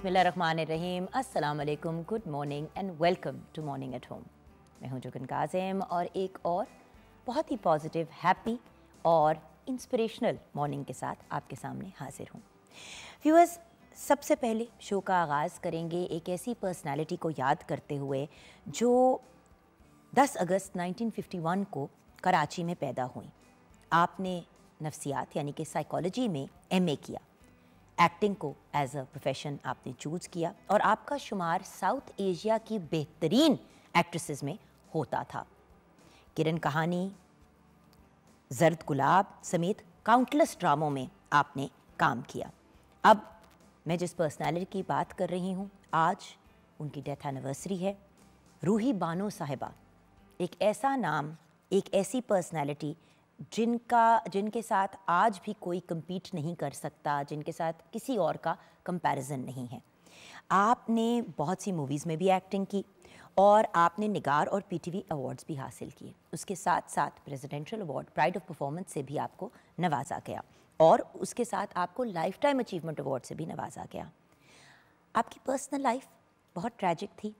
बिस्मिल्लाहिर्रहमानिर्रहीम, अस्सलाम वालेकुम, good morning and welcome to morning at home. मैं हूं जुगन काज़िम और एक और बहुत ही पॉजिटिव, हैप्पी और इंस्पिरेशनल मॉर्निंग के साथ आपके सामने हाजिर हूं। व्यूअर्स, सबसे पहले शो का आगाज़ करेंगे एक ऐसी पर्सनालिटी को याद करते हुए जो 10 अगस्त 1951 को कराची में पैदा हुई। आपने नफ्सियात यानी कि साइकोलॉजी में एमए किया, एक्टिंग को एज अ प्रोफेशन आपने चूज़ किया और आपका शुमार साउथ एशिया की बेहतरीन एक्ट्रेसेस में होता था। किरण कहानी, जर्द गुलाब समेत काउंटलेस ड्रामों में आपने काम किया। अब मैं जिस पर्सनालिटी की बात कर रही हूँ, आज उनकी डेथ एनिवर्सरी है। रूही बानो साहिबा, एक ऐसा नाम, एक ऐसी पर्सनालिटी जिनके साथ आज भी कोई compete नहीं कर सकता, जिनके साथ किसी और का कंपैरिजन नहीं है। आपने बहुत सी मूवीज़ में भी एक्टिंग की और आपने निगार और पीटीवी अवार्ड्स भी हासिल किए। उसके साथ साथ presidential award pride of performance से भी आपको नवाजा गया और उसके साथ आपको लाइफ टाइम अचीवमेंट अवार्ड से भी नवाजा गया। आपकी पर्सनल लाइफ बहुत ट्रैजिक थी,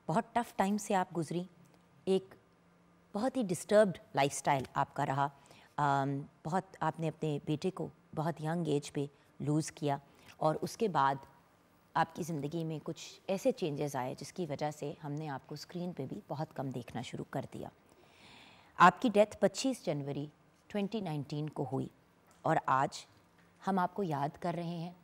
बहुत टफ टाइम से आप गुजरी। एक बहुत ही डिस्टर्ब्ड लाइफस्टाइल आपका रहा। बहुत आपने अपने बेटे को बहुत यंग एज पे लूज़ किया और उसके बाद आपकी ज़िंदगी में कुछ ऐसे चेंजेस आए जिसकी वजह से हमने आपको स्क्रीन पे भी बहुत कम देखना शुरू कर दिया। आपकी डेथ 25 जनवरी 2019 को हुई और आज हम आपको याद कर रहे हैं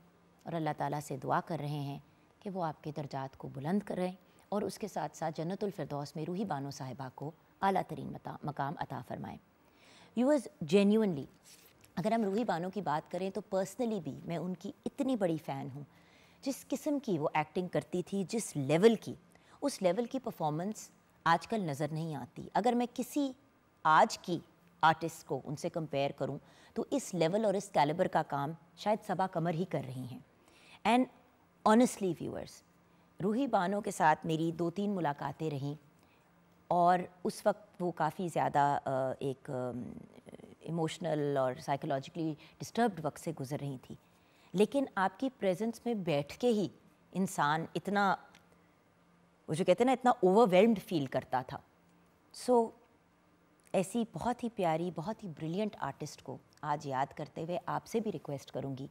और अल्लाह ताला से दुआ कर रहे हैं कि वो आपके दर्जात को बुलंद करें और उसके साथ साथ जन्नतुल फिरदौस में रूही बानो साहिबा को आला तरीन मकाम अता फ़रमाएँ। व्यूअर्स, जेन्युइनली अगर हम रूही बानो की बात करें तो पर्सनली भी मैं उनकी इतनी बड़ी फ़ैन हूँ। जिस किस्म की वो एक्टिंग करती थी, जिस लेवल की, उस लेवल की परफॉर्मेंस आजकल नज़र नहीं आती। अगर मैं किसी आज की आर्टिस्ट को उनसे कंपेयर करूँ तो इस लेवल और इस कैलिबर का काम शायद सबा कमर ही कर रही हैं। And honestly viewers, Roohi Bano के साथ मेरी 2-3 मुलाकातें रहीं और उस वक्त वो काफ़ी ज़्यादा एक इमोशनल और साइकोलॉजिकली डिस्टर्ब्ड वक्त से गुज़र रही थी, लेकिन आपकी प्रेजेंस में बैठ के ही इंसान इतना, वो जो कहते हैं ना, इतना ओवरवेल्म्ड फील करता था। सो ऐसी बहुत ही प्यारी, बहुत ही ब्रिलियंट आर्टिस्ट को आज याद करते हुए आपसे भी रिक्वेस्ट करूँगी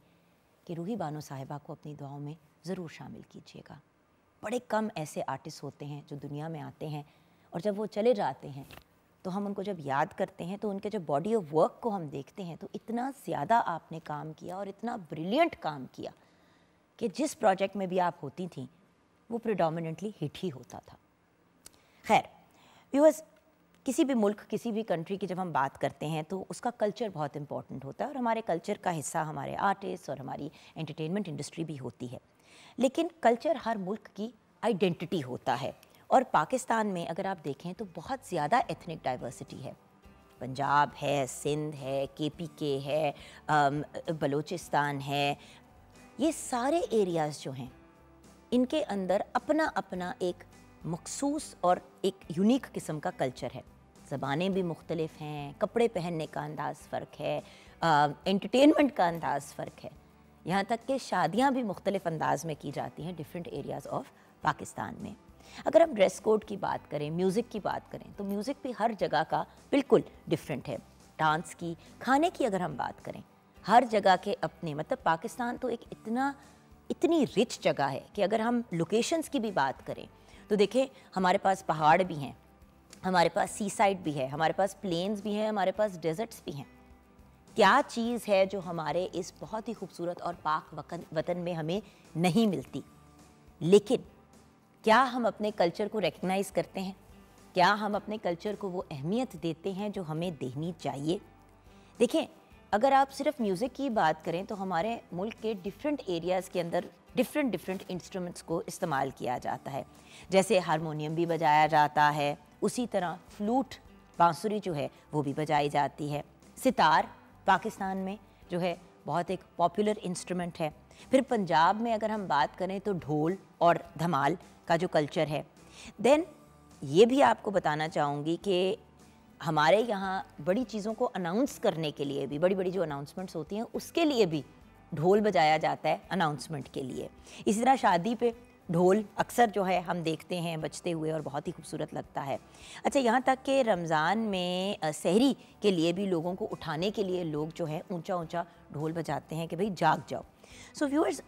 कि रूही बानो साहिबा को अपनी दुआओं में ज़रूर शामिल कीजिएगा। बड़े कम ऐसे आर्टिस्ट होते हैं जो दुनिया में आते हैं और जब वो चले जाते हैं तो हम उनको जब याद करते हैं तो उनके जब बॉडी ऑफ वर्क को हम देखते हैं तो इतना ज़्यादा आपने काम किया और इतना ब्रिलियंट काम किया कि जिस प्रोजेक्ट में भी आप होती थी वो प्रिडोमिनेंटली हिट ही होता था। खैर व्यूअर्स, किसी भी मुल्क, किसी भी कंट्री की जब हम बात करते हैं तो उसका कल्चर बहुत इंपॉर्टेंट होता है और हमारे कल्चर का हिस्सा हमारे आर्टिस्ट और हमारी एंटरटेनमेंट इंडस्ट्री भी होती है। लेकिन कल्चर हर मुल्क की आइडेंटिटी होता है और पाकिस्तान में अगर आप देखें तो बहुत ज़्यादा एथनिक डाइवर्सिटी है। पंजाब है, सिंध है, केपीके है, बलूचिस्तान है, ये सारे एरियाज़ जो हैं इनके अंदर अपना अपना एक मखसूस और एक यूनिक किस्म का कल्चर है। ज़बानें भी मुख्तलिफ हैं, कपड़े पहनने का अंदाज़ फ़र्क है, एंटरटेनमेंट का अंदाज़ फ़र्क है, यहाँ तक कि शादियाँ भी मुख्तलिफ अंदाज में की जाती हैं डिफरेंट एरियाज़ ऑफ पाकिस्तान में। अगर हम ड्रेस कोड की बात करें, म्यूज़िक की बात करें तो म्यूज़िक भी हर जगह का बिल्कुल डिफरेंट है। डांस की, खाने की अगर हम बात करें, हर जगह के अपने, मतलब पाकिस्तान तो एक इतनी रिच जगह है कि अगर हम लोकेशंस की भी बात करें तो देखें, हमारे पास पहाड़ भी हैं, हमारे पास सी साइड भी है, हमारे पास प्लेन्स भी हैं, हमारे पास डेजर्ट्स भी हैं। क्या चीज़ है जो हमारे इस बहुत ही खूबसूरत और पाक वतन में हमें नहीं मिलती? लेकिन क्या हम अपने कल्चर को रिकग्नाइज़ करते हैं? क्या हम अपने कल्चर को वो अहमियत देते हैं जो हमें देनी चाहिए? देखें, अगर आप सिर्फ म्यूज़िक की बात करें तो हमारे मुल्क के डिफरेंट एरियाज़ के अंदर डिफरेंट इंस्ट्रूमेंट्स को इस्तेमाल किया जाता है। जैसे हारमोनियम भी बजाया जाता है, उसी तरह फ्लूट, बांसुरी जो है वो भी बजाई जाती है। सितार पाकिस्तान में जो है बहुत एक पॉपुलर इंस्ट्रूमेंट है। फिर पंजाब में अगर हम बात करें तो ढोल और धमाल का जो कल्चर है। देन ये भी आपको बताना चाहूँगी कि हमारे यहाँ बड़ी चीज़ों को अनाउंस करने के लिए भी, बड़ी बड़ी जो अनाउंसमेंट्स होती हैं उसके लिए भी ढोल बजाया जाता है अनाउंसमेंट के लिए। इसी तरह शादी पे ढोल अक्सर जो है हम देखते हैं बजते हुए और बहुत ही खूबसूरत लगता है। अच्छा, यहाँ तक कि रमज़ान में सहरी के लिए भी लोगों को उठाने के लिए लोग जो है ऊंचा ऊंचा ढोल बजाते हैं कि भाई जाग जाओ। सो व्यूअर्स,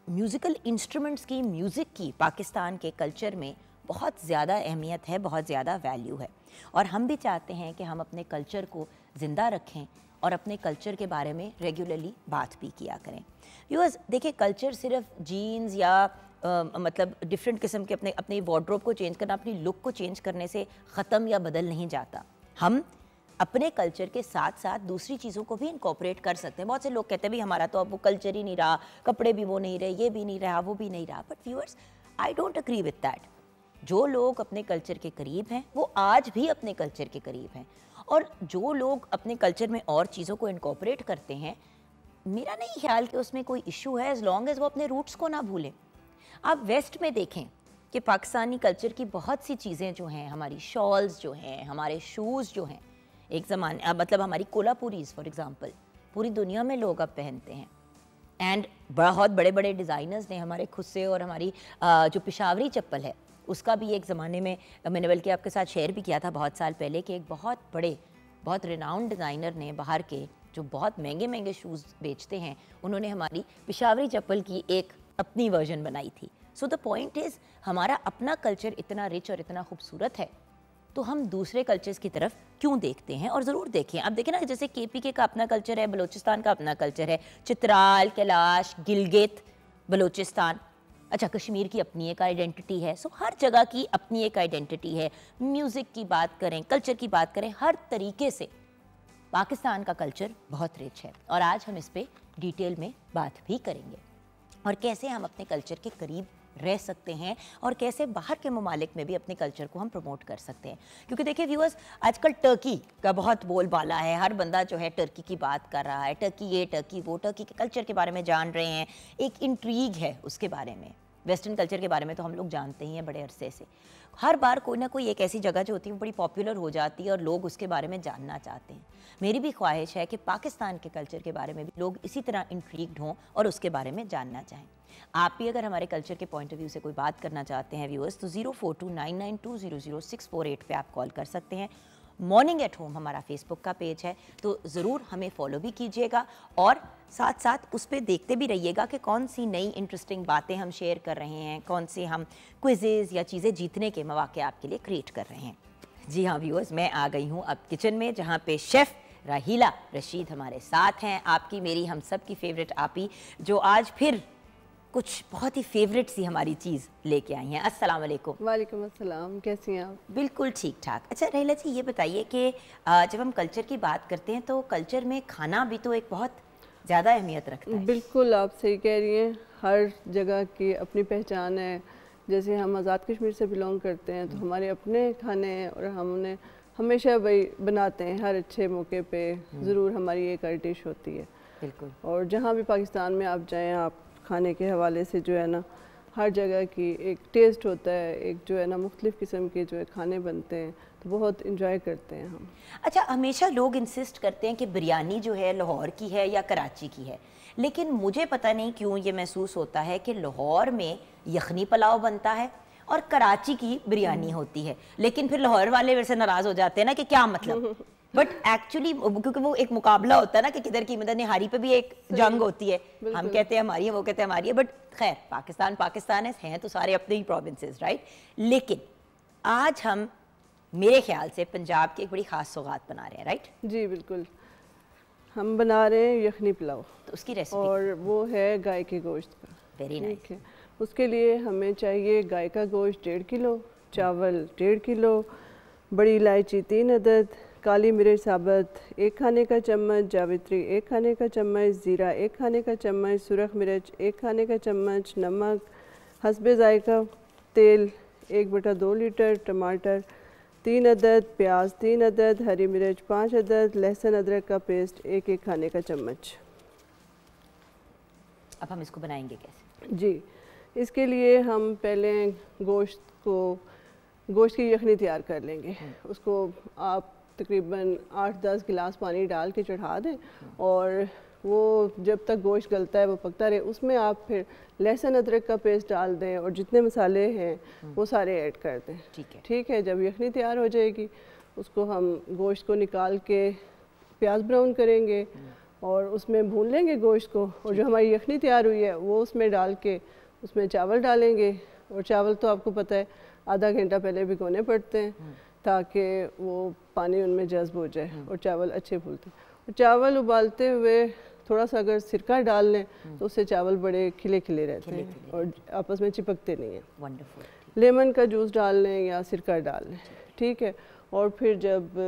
म्यूज़िकल इंस्ट्रूमेंट्स की, म्यूज़िक की पाकिस्तान के कल्चर में बहुत ज़्यादा अहमियत है, बहुत ज़्यादा वैल्यू है, और हम भी चाहते हैं कि हम अपने कल्चर को ज़िंदा रखें और अपने कल्चर के बारे में रेगुलरली बात भी किया करें। व्यूअर्स, देखिए, कल्चर सिर्फ जीन्स या मतलब डिफरेंट किस्म के अपने वार्डरोब को चेंज करना, अपनी लुक को चेंज करने से ख़त्म या बदल नहीं जाता। हम अपने कल्चर के साथ साथ दूसरी चीज़ों को भी इनकॉर्पोरेट कर सकते हैं। बहुत से लोग कहते हैं भाई हमारा तो अब वो कल्चर ही नहीं रहा, कपड़े भी वो नहीं रहे, ये भी नहीं रहा, वो भी नहीं रहा। But viewers, I don't agree with that. जो लोग अपने कल्चर के करीब हैं वो आज भी अपने कल्चर के करीब हैं, और जो लोग अपने कल्चर में और चीज़ों को इनकॉर्पोरेट करते हैं, मेरा नहीं ख्याल कि उसमें कोई इशू है, एज लॉन्ग एज वो अपने रूट्स को ना भूलें। आप वेस्ट में देखें कि पाकिस्तानी कल्चर की बहुत सी चीज़ें जो हैं, हमारी शॉल्स जो हैं, हमारे शूज़ जो हैं, एक ज़माने मतलब हमारी कोलापुरीज़ फॉर एग्ज़ाम्पल पूरी दुनिया में लोग अब पहनते हैं। एंड बहुत बड़े बड़े डिज़ाइनर्स ने हमारे खुद से, और हमारी जो पिशावरी चप्पल है उसका भी एक ज़माने में मैंने बल्कि आपके साथ शेयर भी किया था बहुत साल पहले कि एक बहुत बड़े, बहुत रिनाउंड डिज़ाइनर ने बाहर के जो बहुत महंगे महंगे शूज़ बेचते हैं, उन्होंने हमारी पिशावरी चप्पल की एक अपनी वर्जन बनाई थी। सो द पॉइंट इज़, हमारा अपना कल्चर इतना रिच और इतना खूबसूरत है, तो हम दूसरे कल्चर्स की तरफ क्यों देखते हैं? और ज़रूर देखें। आप देखें ना, जैसे KPK का अपना कल्चर है, बलूचिस्तान का अपना कल्चर है, चित्राल, कैलाश, गिलगित बलूचिस्तान, अच्छा कश्मीर की अपनी एक आइडेंटिटी है। सो हर जगह की अपनी एक आइडेंटिटी है। म्यूज़िक की बात करें, कल्चर की बात करें, हर तरीके से पाकिस्तान का कल्चर बहुत रिच है, और आज हम इस पर डिटेल में बात भी करेंगे, और कैसे हम अपने कल्चर के करीब रह सकते हैं और कैसे बाहर के ममालिक में भी अपने कल्चर को हम प्रमोट कर सकते हैं। क्योंकि देखिए व्यूअर्स, आजकल टर्की का बहुत बोलबाला है, हर बंदा जो है टर्की की बात कर रहा है, टर्की ये, टर्की वो, टर्की के कल्चर के बारे में जान रहे हैं, एक इंट्रीग है उसके बारे में। वेस्टर्न कल्चर के बारे में तो हम लोग जानते ही हैं बड़े अरसे से। हर बार कोई ना कोई एक ऐसी जगह जो होती है वो बड़ी पॉपुलर हो जाती है और लोग उसके बारे में जानना चाहते हैं। मेरी भी ख्वाहिश है कि पाकिस्तान के कल्चर के बारे में भी लोग इसी तरह इंट्रीग्ड हों और उसके बारे में जानना चाहें। आप भी अगर हमारे कल्चर के पॉइंट ऑफ व्यू से कोई बात करना चाहते हैं व्यूअर्स, तो 042992000648 पे आप कॉल कर सकते हैं। मॉर्निंग एट होम हमारा फेसबुक का पेज है, तो ज़रूर हमें फॉलो भी कीजिएगा, और साथ साथ उस पर देखते भी रहिएगा कि कौन सी नई इंटरेस्टिंग बातें हम शेयर कर रहे हैं, कौन से हम क्विज़ेज़ या चीज़ें जीतने के मौके आपके लिए क्रिएट कर रहे हैं। जी हाँ व्यूअर्स, मैं आ गई हूँ अब किचन में, जहाँ पे शेफ़ राहीला रशीद हमारे साथ हैं। आपकी, मेरी, हम सब की फेवरेट आपी, जो आज फिर कुछ बहुत ही फेवरेट सी हमारी चीज़ लेके आई हैं। अस्सलाम वालेकुम। वालेकुम अस्सलाम, कैसी हैं आप? बिल्कुल ठीक ठाक। अच्छा राहीला जी, ये बताइए कि जब हम कल्चर की बात करते हैं तो कल्चर में खाना भी तो एक बहुत ज़्यादा अहमियत रखता है। बिल्कुल, आप सही कह रही हैं। हर जगह की अपनी पहचान है। जैसे हम आज़ाद कश्मीर से बिलोंग करते हैं तो हमारे अपने खाने हैं, और हमने हमेशा वही बनाते हैं। हर अच्छे मौके पे ज़रूर हमारी एक डिश होती है। बिल्कुल। और जहाँ भी पाकिस्तान में आप जाएँ, आप खाने के हवाले से जो है ना, हर जगह की एक टेस्ट होता है, एक जो है ना मुख्तलिफ़ किस्म के जो है खाने बनते हैं, तो बहुत इंजॉय करते हैं हम। अच्छा, हमेशा लोग इंसिस्ट करते हैं कि बिरयानी जो है लाहौर की है या कराची की है, लेकिन मुझे पता नहीं क्यों ये महसूस होता है कि लाहौर में यखनी पुलाव बनता है और कराची की बिरयानी होती है, लेकिन फिर लाहौर वाले वैसे नाराज़ हो जाते हैं ना कि क्या मतलब। बट एक्चुअली क्योंकि वो एक मुकाबला होता है ना कि किधर की, मतलब निहारी पे भी एक जंग होती है, हम कहते हैं हमारी है, वो कहते हैं हमारी है। बट खैर, पाकिस्तान पाकिस्तान हैं तो सारे अपने ही प्रोविंसेस, राइट। लेकिन आज हम, मेरे ख्याल से, पंजाब की एक बड़ी ख़ास सौगात बना रहे हैं, राइट? जी बिल्कुल, हम बना रहे हैं यखनी पुलाव, तो उसकी रेसिपी, और वो है गाय के गोश्त का। Very nice. ठीक है, उसके लिए हमें चाहिए गाय का गोश्त 1.5 किलो, चावल 1.5 किलो, बड़ी इलायची 3 अदद, काली मिर्च साबुत 1 खाने का चम्मच, जावित्री 1 खाने का चम्मच, ज़ीरा 1 खाने का चम्मच, सुरख मिर्च 1 खाने का चम्मच, नमक हस्बे ज़ायका, तेल 1/2 लीटर, टमाटर 3 अदद, प्याज 3 अदद, हरी मिर्च 5 अदद, लहसुन अदरक का पेस्ट 1 खाने का चम्मच। अब हम इसको बनाएंगे कैसे? जी, इसके लिए हम पहले गोश्त की यखनी तैयार कर लेंगे। उसको आप तकरीबन 8-10 गिलास पानी डाल के चढ़ा दें, और वो जब तक गोश्त गलता है वो पकता रहे, उसमें आप फिर लहसुन अदरक का पेस्ट डाल दें और जितने मसाले हैं वो सारे ऐड कर दें। ठीक है, जब यखनी तैयार हो जाएगी उसको हम गोश्त को निकाल के प्याज ब्राउन करेंगे और उसमें भून लेंगे गोश्त को, और जो हमारी यखनी तैयार हुई है वो उसमें डाल के उसमें चावल डालेंगे। और चावल तो आपको पता है आधा घंटा पहले भिगोने पड़ते हैं ताकि वो पानी उनमें जज्ब हो जाए और चावल अच्छे फूलते हैं। और चावल उबालते हुए थोड़ा सा अगर सिरका डाल लें तो उससे चावल बड़े खिले खिले रहते हैं और आपस में चिपकते नहीं हैं। वंडरफुल। लेमन का जूस डाल लें या सिरका डाल लें, ठीक है। और फिर जब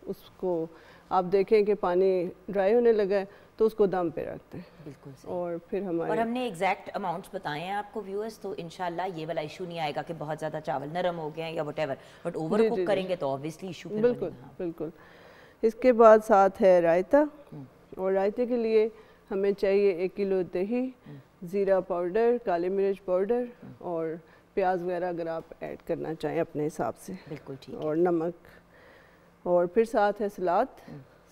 उसको आप देखें कि पानी ड्राई होने लगा है तो उसको दम पे रखते हैं। बिल्कुल सही। और फिर हमारे और हमने एग्जैक्ट अमाउंट्स बताए हैं आपको व्यूअर्स, तो इंशाल्लाह ये वाला इशू नहीं आएगा कि बहुत ज़्यादा चावल नरम हो गए हैं या व्हाटएवर, बट ओवर कुक करेंगे तो ऑब्वियसली इशू फिर बिल्कुल बनेगा। बिल्कुल। इसके बाद साथ है रायता, और रायते के लिए हमें चाहिए 1 किलो दही, ज़ीरा पाउडर, काली मिर्च पाउडर और प्याज वगैरह अगर आप ऐड करना चाहें अपने हिसाब से। बिल्कुल ठीक। और नमक, और फिर साथ है सलाद।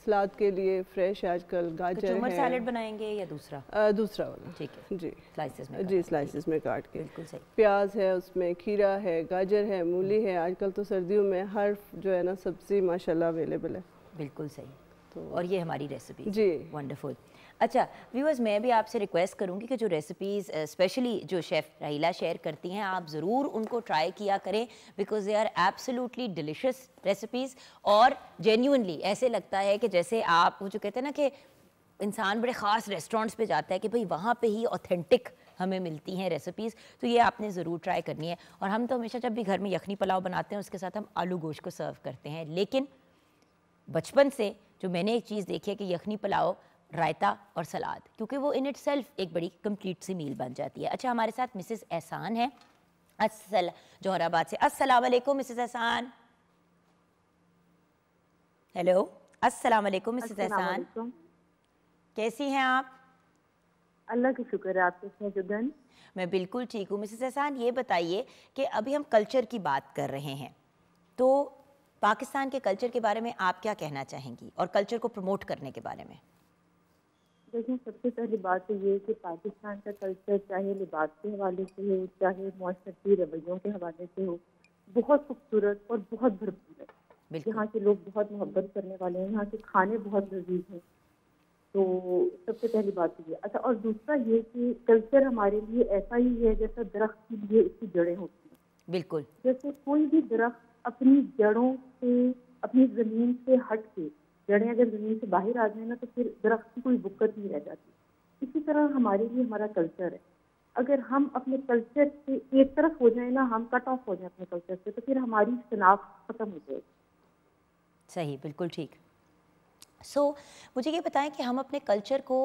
सलाद के लिए फ्रेश आजकल गाजर है। सैलेड बनाएंगे या दूसरा? दूसरा वाला, ठीक है जी, स्लाइसेस में। जी स्लाइसेस में काट के। बिल्कुल सही। प्याज है, उसमें खीरा है, गाजर है, मूली है। आजकल तो सर्दियों में हर जो है ना सब्ज़ी माशाल्लाह अवेलेबल है। बिल्कुल सही। तो और ये हमारी रेसिपी जी, वंडरफुल। अच्छा व्यूअर्स, मैं भी आपसे रिक्वेस्ट करूंगी कि जो रेसिपीज़ स्पेशली जो शेफ़ राहिला शेयर करती हैं आप ज़रूर उनको ट्राई किया करें, because they are absolutely delicious recipes. और जेन्युइनली ऐसे लगता है कि जैसे आप वो जो कहते हैं ना कि इंसान बड़े ख़ास रेस्टोरेंट्स पे जाता है कि भाई वहाँ पे ही ऑथेंटिक हमें मिलती हैं रेसिपीज़, तो ये आपने ज़रूर ट्राई करनी है। और हम तो हमेशा जब भी घर में यखनी पुलाव बनाते हैं उसके साथ हम आलू गोश्त को सर्व करते हैं, लेकिन बचपन से जो मैंने एक चीज़ देखी है कि यखनी पुलाव, रायता और सलाद, क्योंकि वो इन इट सेल्फ एक बड़ी कंप्लीट सी मील बन जाती है। अच्छा हमारे साथ मिसेस एहसान है जौहराबाद से। अस्सलाम वालेकुम मिसेस एहसान। हेलो, अस्सलाम वालेकुम मिसेस एहसान, कैसी हैं आप? अल्लाह की शुक्र है, आप कैसे हैं जुगन? मैं बिल्कुल ठीक हूँ। मिसेस एहसान ये बताइए कि अभी हम कल्चर की बात कर रहे हैं, तो पाकिस्तान के कल्चर के बारे में आप क्या कहना चाहेंगी और कल्चर को प्रमोट करने के बारे में? देखिए, सबसे पहली बात तो ये कि पाकिस्तान का कल्चर चाहे लिबास के हवाले से हो, चाहे मुआशरती रवैयों के हवाले से हो, बहुत खूबसूरत और बहुत भरपूर है। यहाँ के लोग बहुत मोहब्बत करने वाले हैं, यहाँ के खाने बहुत लजीज हैं। तो सबसे पहली बात तो ये। अच्छा, और दूसरा ये कि कल्चर हमारे लिए ऐसा ही है जैसा दरख्त के लिए इसकी जड़ें होती हैं। बिल्कुल। जैसे कोई भी दरख्त अपनी जड़ों से, अपनी ज़मीन से हट के, जड़ें अगर ज़मीन से बाहर आ जाए ना तो फिर दरख्त की कोई बुक्कत नहीं रह जाती। इसी तरह हमारे लिए हमारा कल्चर है। अगर हम अपने कल्चर से एक तरफ हो जाए ना, हम कट ऑफ हो जाए अपने कल्चर से, तो फिर हमारी शनाख्त खत्म हो जाएगी। सही, बिल्कुल ठीक। मुझे ये बताएं कि हम अपने कल्चर को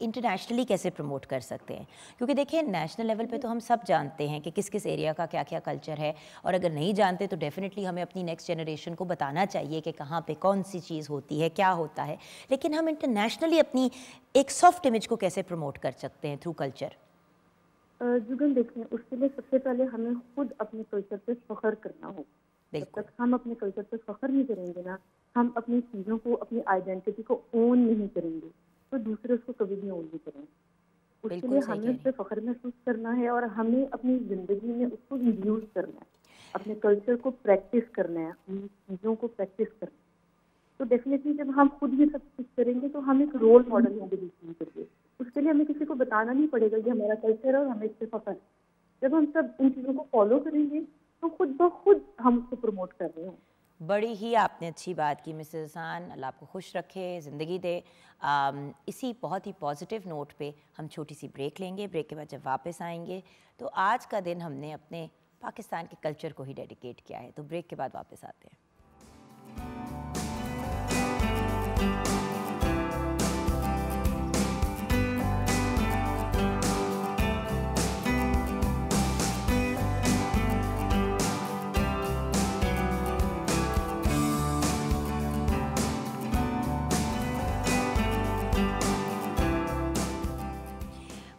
इंटरनेशनली कैसे प्रमोट कर सकते हैं, क्योंकि देखिए नेशनल लेवल पे तो हम सब जानते हैं कि किस किस एरिया का क्या क्या कल्चर है, और अगर नहीं जानते तो डेफिनेटली हमें अपनी नेक्स्ट जनरेशन को बताना चाहिए कि कहाँ पे कौन सी चीज़ होती है, क्या होता है। लेकिन हम इंटरनेशनली अपनी एक सॉफ्ट इमेज को कैसे प्रमोट कर सकते हैं थ्रू कल्चर? जुगन देखें, उसके लिए सबसे पहले हमें खुद अपने कल्चर पे फख्र करना होगा। जब तक हम अपने कल्चर पे फख्र नहीं करेंगे ना, हम अपनी चीज़ों को, अपनी आइडेंटिटी को ओन नहीं करेंगे, तो दूसरे उसको कभी भी ओन नहीं करेंगे। उसके लिए हमें उस पर फख्र महसूस करना है और हमें अपनी ज़िंदगी में उसको इंड्यूस करना है, अपने कल्चर को प्रैक्टिस करना है, उन चीज़ों को प्रैक्टिस करना है। तो डेफिनेटली जब हम खुद ये सब कुछ करेंगे तो हम एक रोल मॉडल होंगे दूसरों के लिए। उसके लिए हमें किसी को बताना नहीं पड़ेगा कि हमारा कल्चर है और हमें इस पर फख्र है। जब हम सब इन चीज़ों को फॉलो करेंगे तो खुद ब खुद हम उसको प्रमोट कर रहे हैं। बड़ी ही आपने अच्छी बात की मिसेस एहसान, अल्लाह आपको खुश रखे, ज़िंदगी दे। इसी बहुत ही पॉजिटिव नोट पे हम छोटी सी ब्रेक लेंगे। ब्रेक के बाद जब वापस आएंगे तो आज का दिन हमने अपने पाकिस्तान के कल्चर को ही डेडिकेट किया है। तो ब्रेक के बाद वापस आते हैं।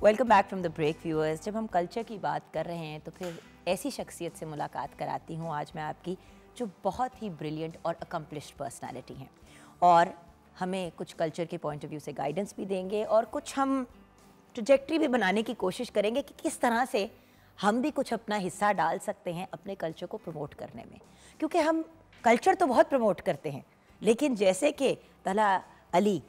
Welcome back from the break viewers. जब हम कल्चर की बात कर रहे हैं तो फिर ऐसी शख्सियत से मुलाकात कराती हूँ आज मैं आपकी, जो बहुत ही ब्रिलियंट और अकम्पलिश्ड पर्सनालिटी हैं। और हमें कुछ कल्चर के पॉइंट ऑफ व्यू से गाइडेंस भी देंगे और कुछ हम ट्रजेक्टरी भी बनाने की कोशिश करेंगे कि किस तरह से हम भी कुछ अपना हिस्सा डाल सकते हैं अपने कल्चर को प्रमोट करने में। क्योंकि हम कल्चर तो बहुत प्रमोट करते हैं, लेकिन जैसे कि तला अली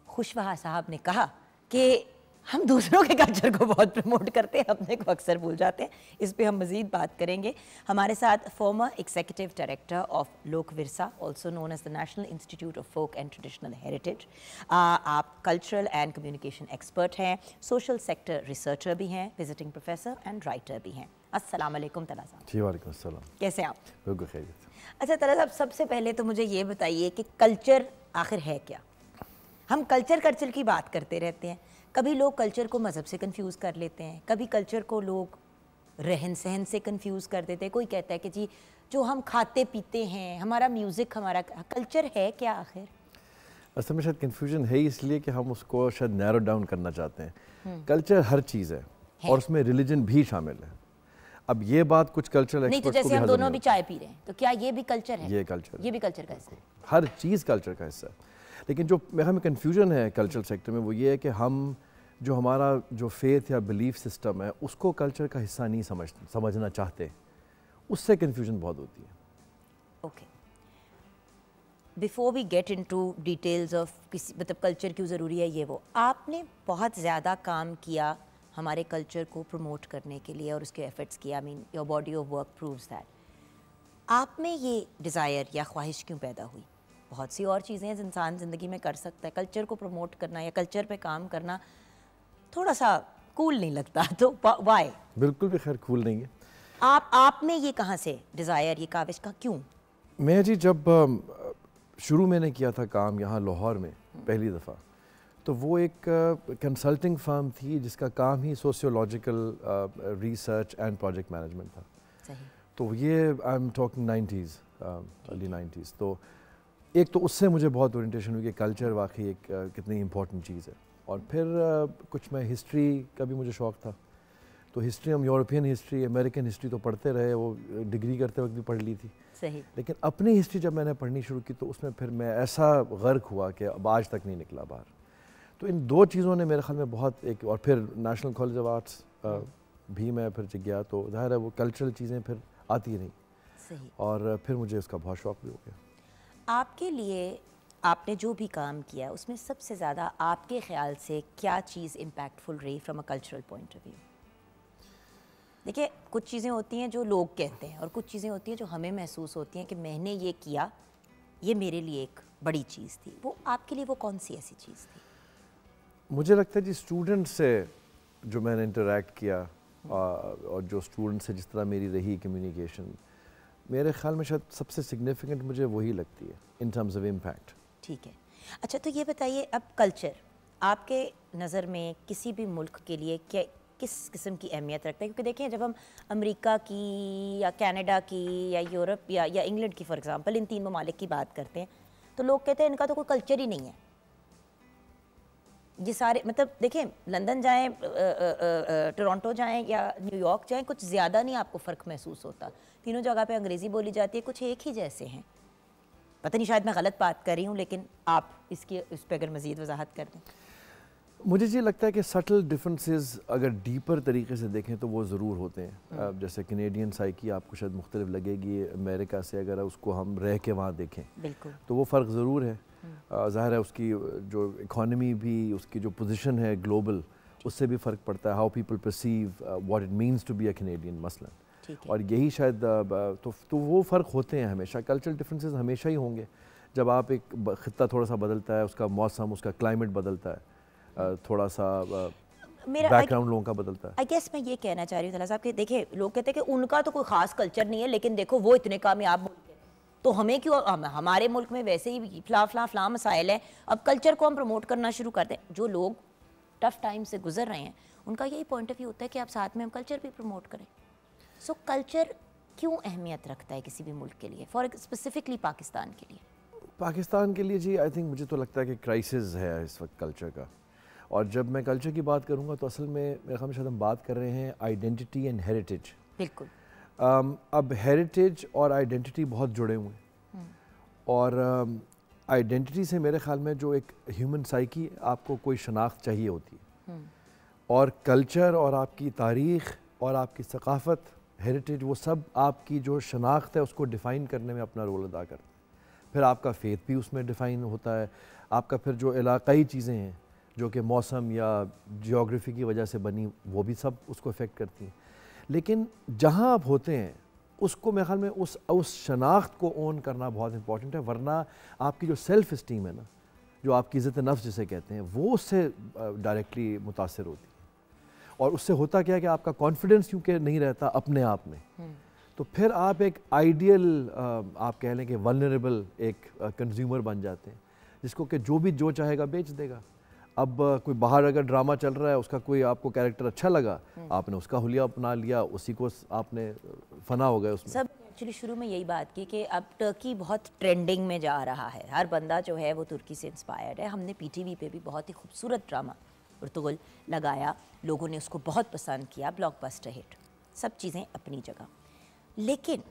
खुशवहा साहब ने कहा कि हम दूसरों के कल्चर को बहुत प्रमोट करते हैं, अपने को अक्सर भूल जाते हैं। इस पे हम मज़ीद बात करेंगे। हमारे साथ farmer executive director of Lok Virsa, also known as the national institute of folk and traditional heritage. आप कल्चरल एंड कम्युनिकेशन एक्सपर्ट हैं, सोशल सेक्टर रिसर्चर भी हैं, विजिटिंग प्रोफेसर एंड राइटर भी हैं। अस्सलाम वालेकुम तला साहब। जी वालेकुम अस्सलाम। कैसे हैं आप? बिल्कुल खैरियत। अच्छा तला साहब, सबसे पहले तो मुझे ये बताइए कि कल्चर आखिर है क्या? हम कल्चर की बात करते रहते हैं। कभी लोग कल्चर को मज़हब से कंफ्यूज कर लेते हैं, कभी कल्चर को लोग रहन सहन से कंफ्यूज कर देते हैं। कोई कहता है कि जी जो हम खाते पीते हैं, हमारा म्यूज़िक, हमारा कल्चर है क्या आखिर? असल में शायद कन्फ्यूजन है इसलिए कि हम उसको शायद नैरो डाउन करना चाहते हैं। कल्चर हर चीज़ है और उसमें रिलीजन भी शामिल है। अब ये बात कुछ कल्चरल नहीं तो जैसे हम दोनों भी चाय पी रहे हैं, तो क्या ये भी कल्चर है? ये कल्चर, ये भी कल्चर का हिस्सा है। हर चीज़ कल्चर का हिस्सा है। लेकिन जो हमें कन्फ्यूजन है कल्चरल सेक्टर में वो ये है कि हम जो हमारा जो फेथ या बिलीफ सिस्टम है उसको कल्चर का हिस्सा नहीं समझना चाहते, उससे कन्फ्यूजन बहुत होती है। Okay, before we get into details of किसी मतलब कल्चर क्यों ज़रूरी है ये वो, आपने बहुत ज़्यादा काम किया हमारे कल्चर को प्रमोट करने के लिए और उसके एफर्ट्स किया। I mean your body of work proves that. आप में ये डिज़ायर या ख्वाहिश क्यों पैदा हुई? बहुत सी और चीज़ें इंसान ज़िंदगी में कर सकता है, कल्चर को प्रमोट करना या कल्चर पे काम करना थोड़ा सा कूल नहीं लगता, तो वाई? बिल्कुल भी खैर कूल नहीं है। आप में ये कहाँ से डिज़ायर, ये काविश का क्यों? मैं जी जब शुरू मैंने किया था काम यहाँ लाहौर में पहली दफ़ा, तो वो एक कंसल्टिंग फर्म थी जिसका काम ही sociological research and project management था। सही। तो ये I am talking 90s, early 90s। तो एक तो उससे मुझे बहुत ओरिएंटेशन हुई कि कल्चर वाकई एक कितनी इम्पोर्टेंट चीज़ है। और फिर कुछ मैं हिस्ट्री का भी मुझे शौक़ था, तो हिस्ट्री, हम यूरोपियन हिस्ट्री, अमेरिकन हिस्ट्री तो पढ़ते रहे, वो डिग्री करते वक्त भी पढ़ ली थी। सही। लेकिन अपनी हिस्ट्री जब मैंने पढ़नी शुरू की तो उसमें फिर मैं ऐसा गर्क हुआ कि अब आज तक नहीं निकला बाहर। तो इन दो चीज़ों ने मेरे ख्याल में बहुत एक, और फिर नेशनल कॉलेज ऑफ आर्ट्स भी मैं फिर गया, तो ज़ाहिर है वो कल्चरल चीज़ें फिर आती रही। सही। और फिर मुझे उसका बहुत शौक़ भी हो गया। आपके लिए आपने जो भी काम किया उसमें सबसे ज़्यादा आपके ख्याल से क्या चीज़ इम्पैक्टफुल रही from a cultural point of view? देखिए, कुछ चीज़ें होती हैं जो लोग कहते हैं और कुछ चीज़ें होती हैं जो हमें महसूस होती हैं कि मैंने ये किया, ये मेरे लिए एक बड़ी चीज़ थी। वो आपके लिए वो कौन सी ऐसी चीज़ थी? मुझे लगता है जी स्टूडेंट से जो मैंने इंटरेक्ट किया और जो स्टूडेंट से जिस तरह मेरी रही कम्युनिकेशन, मेरे ख्याल में शायद सबसे सिग्निफिकेंट मुझे वही लगती है इन टर्म्स ऑफ इम्पैक्ट। ठीक है। अच्छा, तो ये बताइए, अब कल्चर आपके नज़र में किसी भी मुल्क के लिए क्या किस किस्म की अहमियत रखता है? क्योंकि देखिए, जब हम अमेरिका की या कनाडा की या यूरोप या इंग्लैंड की फॉर एग्जांपल, इन तीन ममालिक की बात करते हैं तो लोग कहते हैं इनका तो कोई कल्चर ही नहीं है। ये सारे मतलब देखिए, लंदन जाएं, टोरंटो जाएं या न्यूयॉर्क जाएं, कुछ ज़्यादा नहीं आपको फ़र्क महसूस होता। तीनों जगह पे अंग्रेज़ी बोली जाती है, कुछ एक ही जैसे हैं। पता नहीं, शायद मैं गलत बात कर रही हूँ, लेकिन आप इस पर अगर मज़ीद वजाहत कर दें। मुझे ये लगता है कि सटल डिफरेंसेस अगर डीपर तरीके से देखें तो वो ज़रूर होते हैं। जैसे कैनेडियन साइकी आपको शायद मुख्तलिफ लगेगी अमेरिका से, अगर उसको हम रह के वहाँ देखें बिल्कुल, तो वो फ़र्क ज़रूर है। ज़ाहिर है उसकी जो इकॉनमी भी, उसकी जो पोजीशन है ग्लोबल, उससे भी फ़र्क पड़ता है। How people perceive what it means to be a Canadian मसलन। और यही शायद तो वो फ़र्क होते हैं हमेशा। कल्चरल डिफरेंसेस हमेशा ही होंगे। जब आप एक ख़ित्ता थोड़ा सा बदलता है, उसका मौसम, उसका क्लाइमेट बदलता है, थोड़ा सा बैकग्राउंड लोगों का बदलता है। आई गेस मैं ये कहना चाह रही हूँ तला साहब कि देखिए, लोग कहते हैं कि उनका तो कोई ख़ास कल्चर नहीं है, लेकिन देखो वो इतने कामयाब मुल्क है, तो हमें क्यों, हमारे मुल्क में वैसे ही फला मसाइल है, अब कल्चर को हम प्रमोट करना शुरू कर दें। जो लोग टफ टाइम से गुजर रहे हैं उनका यही पॉइंट ऑफ व्यू होता है कि आप साथ में हम कल्चर भी प्रमोट करें। सो कल्चर क्यों अहमियत रखता है किसी भी मुल्क के लिए, फॉर स्पेसिफिकली पाकिस्तान के लिए? पाकिस्तान के लिए जी आई थिंक मुझे तो लगता है कि क्राइसिस है इस वक्त कल्चर का। और जब मैं कल्चर की बात करूँगा तो असल में मेरे ख्याल में शायद हम बात कर रहे हैं आइडेंटिटी एंड हेरिटेज। बिल्कुल। अब हेरिटेज और आइडेंटिटी बहुत जुड़े हुए हैं। और आइडेंटिटी से मेरे ख्याल में जो एक ह्यूमन साइकी, आपको कोई शनाख्त चाहिए होती है, और कल्चर और आपकी तारीख़ और आपकी सकाफ़त, हेरिटेज, वो सब आपकी जो शनाख्त है उसको डिफ़ाइन करने में अपना रोल अदा करते हैं। फिर आपका फेथ भी उसमें डिफ़ाइन होता है, आपका फिर जो इलाक़ाई चीज़ें हैं जो कि मौसम या जियोग्राफी की वजह से बनी, वो भी सब उसको इफ़ेक्ट करती हैं। लेकिन जहाँ आप होते हैं उसको मेरे ख्याल में उस शनाख्त को ओन करना बहुत इंपॉर्टेंट है, वरना आपकी जो सेल्फ़ इस्टीम है ना, जो आपकी इज़्ज़त नफ्स जिसे कहते हैं, वो उससे डायरेक्टली मुतासर होती है। और उससे होता क्या है कि आपका कॉन्फिडेंस क्योंकि नहीं रहता अपने आप में, तो फिर आप एक आइडियल, आप कह लें कि वल्नरेबल एक कंज्यूमर बन जाते हैं, जिसको कि जो भी जो चाहेगा बेच देगा। अब कोई बाहर अगर ड्रामा चल रहा है, उसका कोई आपको कैरेक्टर अच्छा लगा, आपने उसका हुलिया अपना लिया, उसी को आपने फना हो गए उसमें। सब एक्चुअली शुरू में यही बात की कि अब तुर्की बहुत ट्रेंडिंग में जा रहा है, हर बंदा जो है वो तुर्की से इंस्पायर्ड है। हमने पीटीवी पे भी बहुत ही खूबसूरत ड्रामा उर्तुगुल लगाया, लोगों ने उसको बहुत पसंद किया, ब्लॉकबस्टर हिट, सब चीज़ें अपनी जगह। लेकिन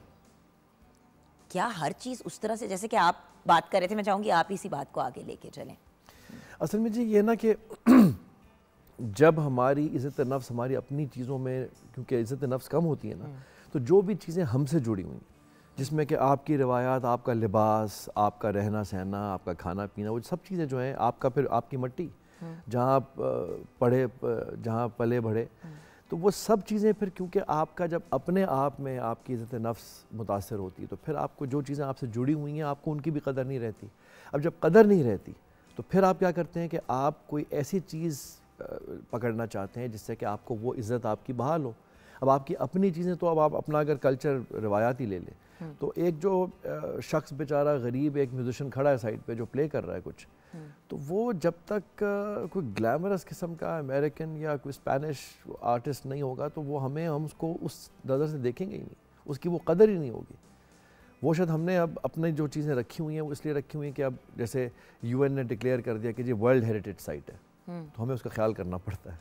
क्या हर चीज़ उस तरह से, जैसे कि आप बात कर रहे थे, मैं चाहूँगी आप इसी बात को आगे लेके चलें। असल में जी ये ना कि जब हमारी इज़्ज़त नफ्स हमारी अपनी चीज़ों में, क्योंकि इज़्ज़त नफ्स कम होती है ना, तो जो भी चीज़ें हमसे जुड़ी हुई, जिसमें कि आपकी रिवायात, आपका लिबास, आपका रहना सहना, आपका खाना पीना, वो सब चीज़ें जो हैं, आपका फिर आपकी मिट्टी जहाँ आप पढ़े, जहाँ पले बढ़े, तो वो सब चीज़ें फिर क्योंकि आपका जब अपने आप में आपकी इज़्ज़त नफ्स मुतासर होती है, तो फिर आपको जो चीज़ें आपसे जुड़ी हुई हैं, आपको उनकी भी कदर नहीं रहती। अब जब कदर नहीं रहती तो फिर आप क्या करते हैं कि आप कोई ऐसी चीज़ पकड़ना चाहते हैं जिससे कि आपको वो इज़्ज़त आपकी बहाल हो। अब आपकी अपनी चीज़ें, तो अब आप अपना अगर कल्चर रिवायात ही ले लें, तो एक जो शख्स बेचारा गरीब, एक म्यूजिशियन खड़ा है साइड पे जो प्ले कर रहा है कुछ, तो वो जब तक कोई ग्लैमरस किस्म का अमेरिकन या कोई स्पेनिश आर्टिस्ट नहीं होगा, तो वो हम उसको उस नज़र से देखेंगे ही नहीं, उसकी वो कदर ही नहीं होगी। वो शायद हमने अब अपनी जो चीज़ें रखी हुई हैं वो इसलिए रखी हुई हैं कि अब जैसे यूएन ने डिक्लेयर कर दिया कि ये वर्ल्ड हेरिटेज साइट है, तो हमें उसका ख्याल करना पड़ता है।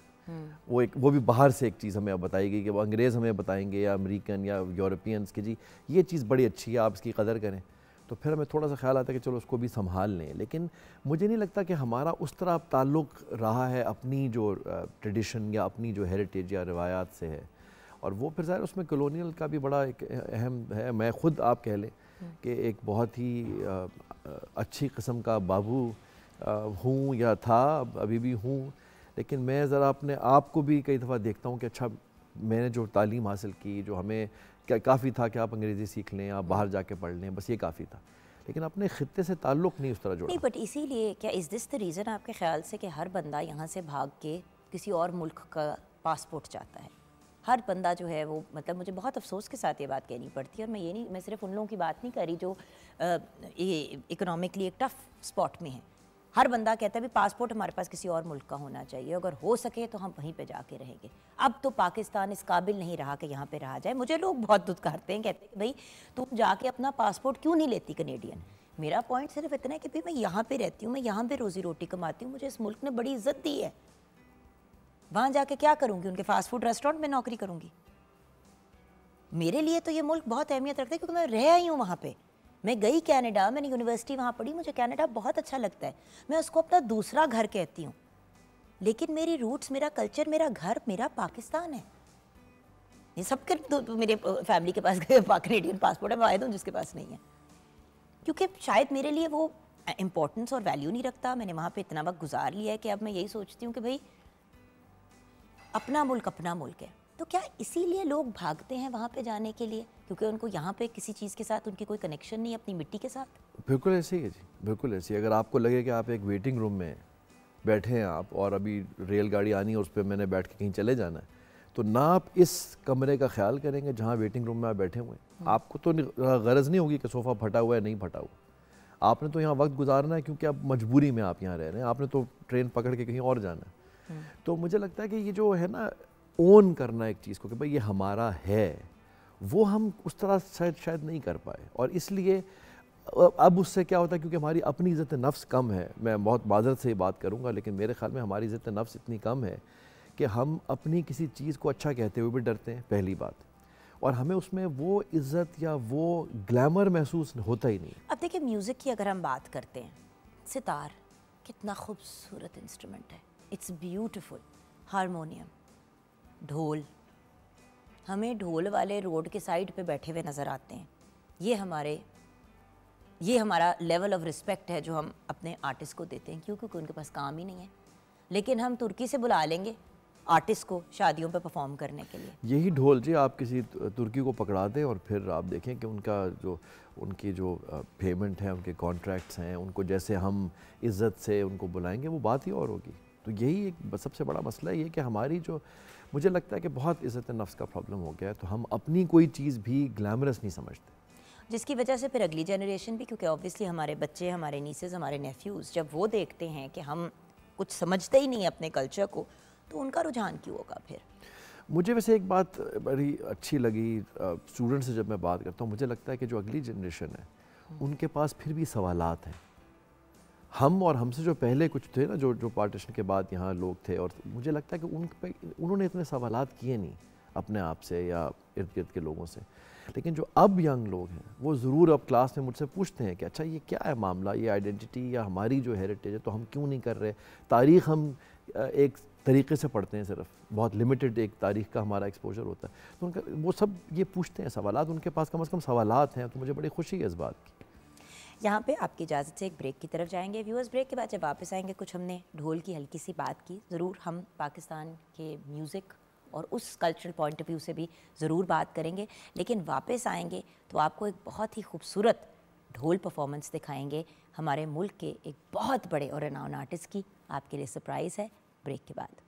वो भी बाहर से एक चीज़ हमें अब बताई गई कि वो अंग्रेज़ हमें बताएंगे या अमेरिकन या यूरोपियंस कि जी ये चीज़ बड़ी अच्छी है, आप इसकी कदर करें, तो फिर हमें थोड़ा सा ख्याल आता है कि चलो उसको भी संभाल लें। लेकिन मुझे नहीं लगता कि हमारा उस तरह ताल्लुक़ रहा है अपनी जो ट्रेडिशन या अपनी जो हेरिटेज या रिवायात से है, और वो फिर ज़ाहिर उसमें कॉलोनियल का भी बड़ा एक अहम है। मैं ख़ुद आप कह लें कि एक बहुत ही अच्छी किस्म का बाबू हूँ या था, अभी भी हूँ, लेकिन मैं ज़रा अपने आप को भी कई दफ़ा देखता हूँ कि अच्छा मैंने जो तालीम हासिल की, जो हमें क्या काफ़ी था कि आप अंग्रेज़ी सीख लें, आप बाहर जाके पढ़ लें, बस ये काफ़ी था, लेकिन अपने ख़ित्ते से ताल्लुक़ नहीं उस तरह जोड़ा। नहीं, बट इसीलिए क्या इज़ दिस द रीज़न आपके ख़्याल से कि हर बंदा यहाँ से भाग के किसी और मुल्क का पासपोर्ट चाहता है? हर बंदा जो है वो, मतलब मुझे बहुत अफसोस के साथ ये बात कहनी पड़ती है, और मैं सिर्फ उन लोगों की बात नहीं कर रही जो ये इकोनॉमिकली एक टफ़ स्पॉट में है। हर बंदा कहता है भी पासपोर्ट हमारे पास किसी और मुल्क का होना चाहिए, अगर हो सके तो हम वहीं पे जाके रहेंगे। अब तो पाकिस्तान इस काबिल नहीं रहा कि यहाँ पे रहा जाए। मुझे लोग बहुत दुत्कारते हैं, कहते हैं कि भाई तुम जाके अपना पासपोर्ट क्यों नहीं लेती कनेडियन। मेरा पॉइंट सिर्फ इतना है कि भाई मैं यहाँ पे रहती हूँ, मैं यहाँ पे रोज़ी रोटी कमाती हूँ, मुझे इस मुल्क ने बड़ी इज्जत दी है, वहाँ जाके क्या करूँगी? उनके फास्ट फूड रेस्टोरेंट में नौकरी करूँगी? मेरे लिए तो ये मुल्क बहुत अहमियत रखता है, क्योंकि मैं रह आई हूँ वहाँ पे। मैं गई कनाडा, मैंने यूनिवर्सिटी वहाँ पढ़ी, मुझे कनाडा बहुत अच्छा लगता है, मैं उसको अपना दूसरा घर कहती हूँ, लेकिन मेरी रूट्स, मेरा कल्चर, मेरा घर, मेरा पाकिस्तान है। ये सबके तो मेरे फैमिली के पास कनेडियन पासपोर्ट है, मैं आया हूँ जिसके पास नहीं है, क्योंकि शायद मेरे लिए वो इम्पोर्टेंस और वैल्यू नहीं रखता। मैंने वहाँ पे इतना वक्त गुजार लिया है कि अब मैं यही सोचती हूँ कि भाई अपना मुल्क है। तो क्या इसीलिए लोग भागते हैं वहाँ पे जाने के लिए, क्योंकि उनको यहाँ पे किसी चीज़ के साथ उनकी कोई कनेक्शन नहीं है अपनी मिट्टी के साथ? बिल्कुल ऐसे ही है जी, बिल्कुल ऐसे ही। अगर आपको लगे कि आप एक वेटिंग रूम में बैठे हैं आप, और अभी रेलगाड़ी आनी है, उस पर मैंने बैठ के कहीं चले जाना है, तो ना आप इस कमरे का ख्याल करेंगे जहाँ वेटिंग रूम में आप बैठे हुए हैं। आपको तो गरज नहीं होगी कि सोफ़ा फटा हुआ है नहीं फटा हुआ, आपने तो यहाँ वक्त गुजारना है, क्योंकि अब मजबूरी में आप यहाँ रह रहे हैं, आपने तो ट्रेन पकड़ के कहीं और जाना है। तो मुझे लगता है कि ये जो है ना, ओन करना एक चीज़ को कि भाई ये हमारा है, वो हम उस तरह शायद नहीं कर पाए, और इसलिए अब उससे क्या होता है, क्योंकि हमारी अपनी इज़्ज़त नफ्स कम है, मैं बहुत माज़रत से ये बात करूँगा, लेकिन मेरे ख्याल में हमारी इज़्ज़त नफ्स इतनी कम है कि हम अपनी किसी चीज़ को अच्छा कहते हुए भी डरते हैं, पहली बात, और हमें उसमें वो इज़्ज़त या वो ग्लैमर महसूस होता ही नहीं। अब देखिए, म्यूज़िक की अगर हम बात करते हैं सितार कितना खूबसूरत इंस्ट्रूमेंट है, इट्स ब्यूटिफुल। हारमोनियम, ढोल, हमें ढोल वाले रोड के साइड पे बैठे हुए नज़र आते हैं। ये हमारा लेवल ऑफ रिस्पेक्ट है जो हम अपने आर्टिस्ट को देते हैं, क्योंकि उनके पास काम ही नहीं है। लेकिन हम तुर्की से बुला लेंगे आर्टिस्ट को शादियों पे परफॉर्म करने के लिए। यही ढोल जी आप किसी तुर्की को पकड़ा दें और फिर आप देखें कि उनकी जो पेमेंट है, उनके कॉन्ट्रैक्ट्स हैं, उनको जैसे हम इज़्ज़त से उनको बुलाएंगे वो बात ही और होगी। तो यही एक सबसे बड़ा मसला ये कि हमारी जो, मुझे लगता है कि बहुत इज़्ज़त नफ्स का प्रॉब्लम हो गया है। तो हम अपनी कोई चीज़ भी ग्लैमरस नहीं समझते, जिसकी वजह से फिर अगली जनरेशन भी, क्योंकि ऑब्वियसली हमारे बच्चे, हमारे नीसेस, हमारे नेफ्यूज़ जब वो देखते हैं कि हम कुछ समझते ही नहीं अपने कल्चर को, तो उनका रुझान क्यों होगा फिर। मुझे वैसे एक बात बड़ी अच्छी लगी, स्टूडेंट से जब मैं बात करता हूँ, मुझे लगता है कि जो अगली जनरेशन है उनके पास फिर भी सवालात हैं। हम और हमसे जो पहले कुछ थे ना, जो पार्टीशन के बाद यहाँ लोग थे, और मुझे लगता है कि उन्होंने इतने सवालात किए नहीं अपने आप से या इर्द गिर्द के लोगों से। लेकिन जो अब यंग लोग हैं वो ज़रूर अब क्लास में मुझसे पूछते हैं कि अच्छा ये क्या है मामला, ये आइडेंटिटी या हमारी जो हेरिटेज है तो हम क्यों नहीं कर रहे। तारीख़ हम एक तरीके से पढ़ते हैं, सिर्फ बहुत लिमिटेड एक तारीख़ का हमारा एक्सपोजर होता है। तो उनका वो सब ये पूछते हैं सवालात, उनके पास कम से कम सवालात हैं। तो मुझे बड़ी खुशी है इस बात की। यहाँ पे आपकी इजाज़त से एक ब्रेक की तरफ जाएंगे व्यूअर्स। ब्रेक के बाद जब वापस आएंगे, कुछ हमने ढोल की हल्की सी बात की, ज़रूर हम पाकिस्तान के म्यूज़िक और उस कल्चरल पॉइंट ऑफ व्यू से भी ज़रूर बात करेंगे। लेकिन वापस आएंगे तो आपको एक बहुत ही खूबसूरत ढोल परफॉर्मेंस दिखाएंगे हमारे मुल्क के एक बहुत बड़े और रेनाउन आर्टिस्ट की। आपके लिए सरप्राइज़ है ब्रेक के बाद।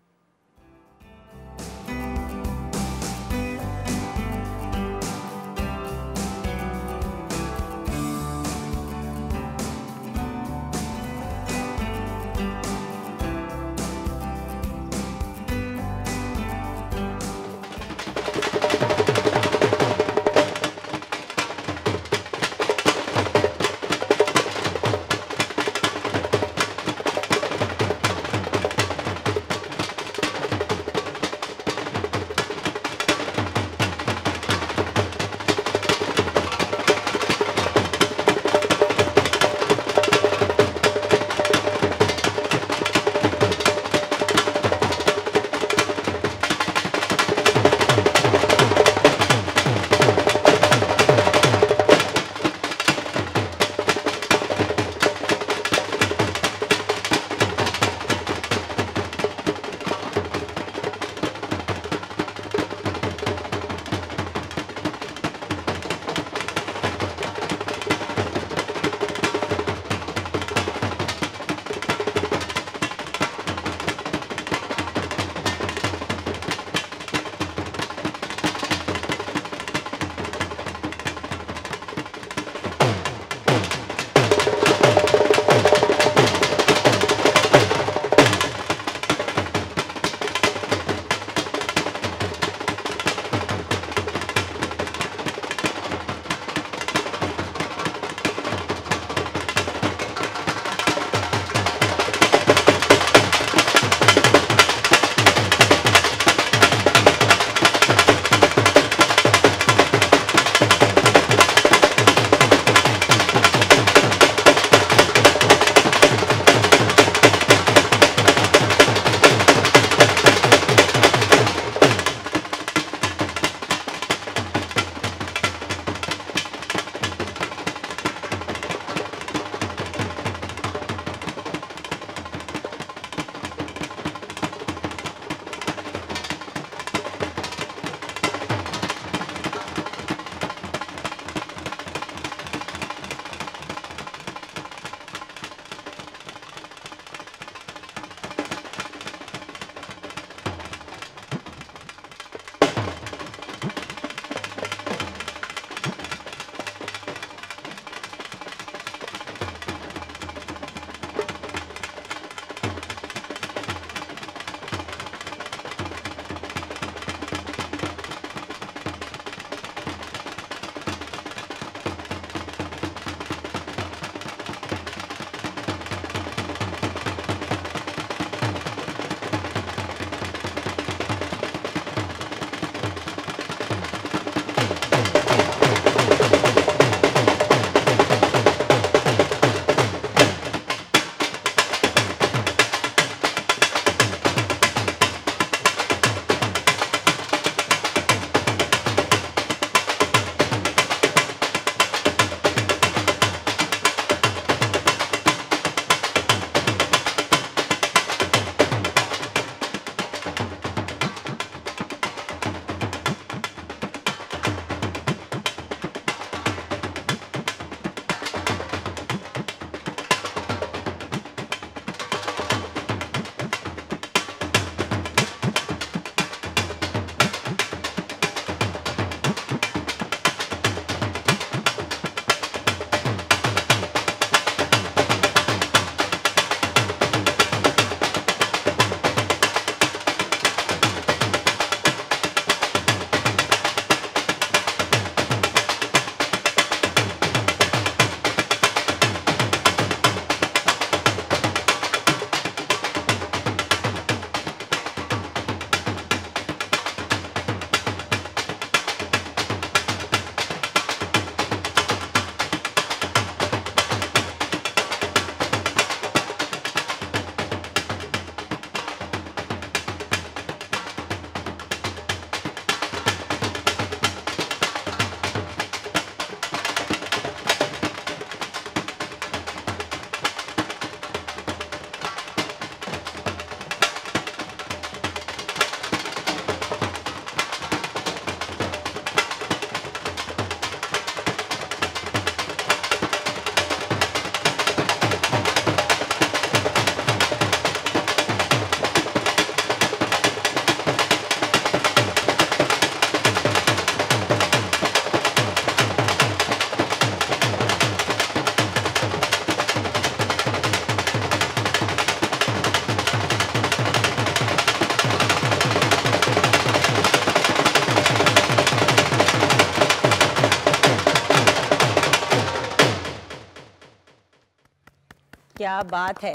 क्या बात है,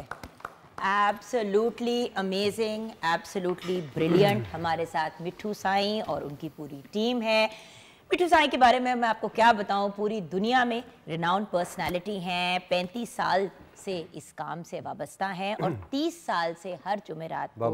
एब्सोल्युटली अमेजिंग, एब्सोल्युटली ब्रिलियंट। हमारे साथ मिट्ठू साईं और उनकी पूरी टीम है। मिट्ठू साईं के बारे में मैं आपको क्या बताऊं, पूरी दुनिया में रिनाउंड पर्सनालिटी हैं, 35 साल से इस काम से वाबस्ता हैं और 30 साल से हर जुमेरात को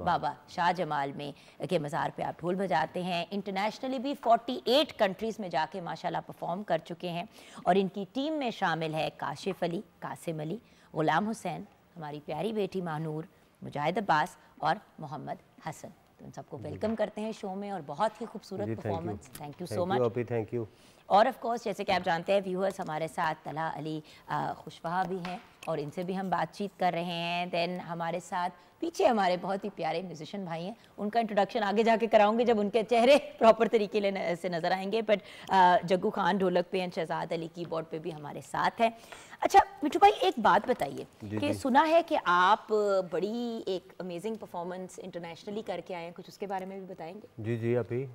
बाबा शाहजमाल में के मज़ार पे आप ढोल बजाते हैं। इंटरनेशनली भी 48 कंट्रीज़ में जाके माशाल्लाह परफॉर्म कर चुके हैं और इनकी टीम में शामिल है काशिफ अली, कासिम अली, गुलाम हुसैन, हमारी प्यारी बेटी मानूर, मुजाहिद अब्बास और मोहम्मद हसन। तो इन सबको वेलकम करते हैं शो में और बहुत ही खूबसूरत performance. Thank you so much. Thank you. और ऑफ कोर्स जैसे कि आप जानते हैं व्यूअर्स, हमारे साथ तलहा अली खुशवहा भी हैं और इनसे भी हम बातचीत कर रहे हैं। देन हमारे साथ पीछे हमारे बहुत ही प्यारे म्यूजिशियन भाई हैं, उनका इंट्रोडक्शन आगे जाके कराऊंगे जब उनके चेहरे प्रॉपर तरीके से नज़र आएंगे। बट जग्गू खान ढोलक पे हैं, शहजाद अली कीबोर्ड पे भी हमारे साथ हैं। अच्छा मिट्ठू भाई, एक बात बताइए कि सुना है कि आप बड़ी एक अमेजिंग परफॉर्मेंस इंटरनेशनली करके आए हैं, कुछ उसके बारे में भी बताएंगे? जी जी। अभी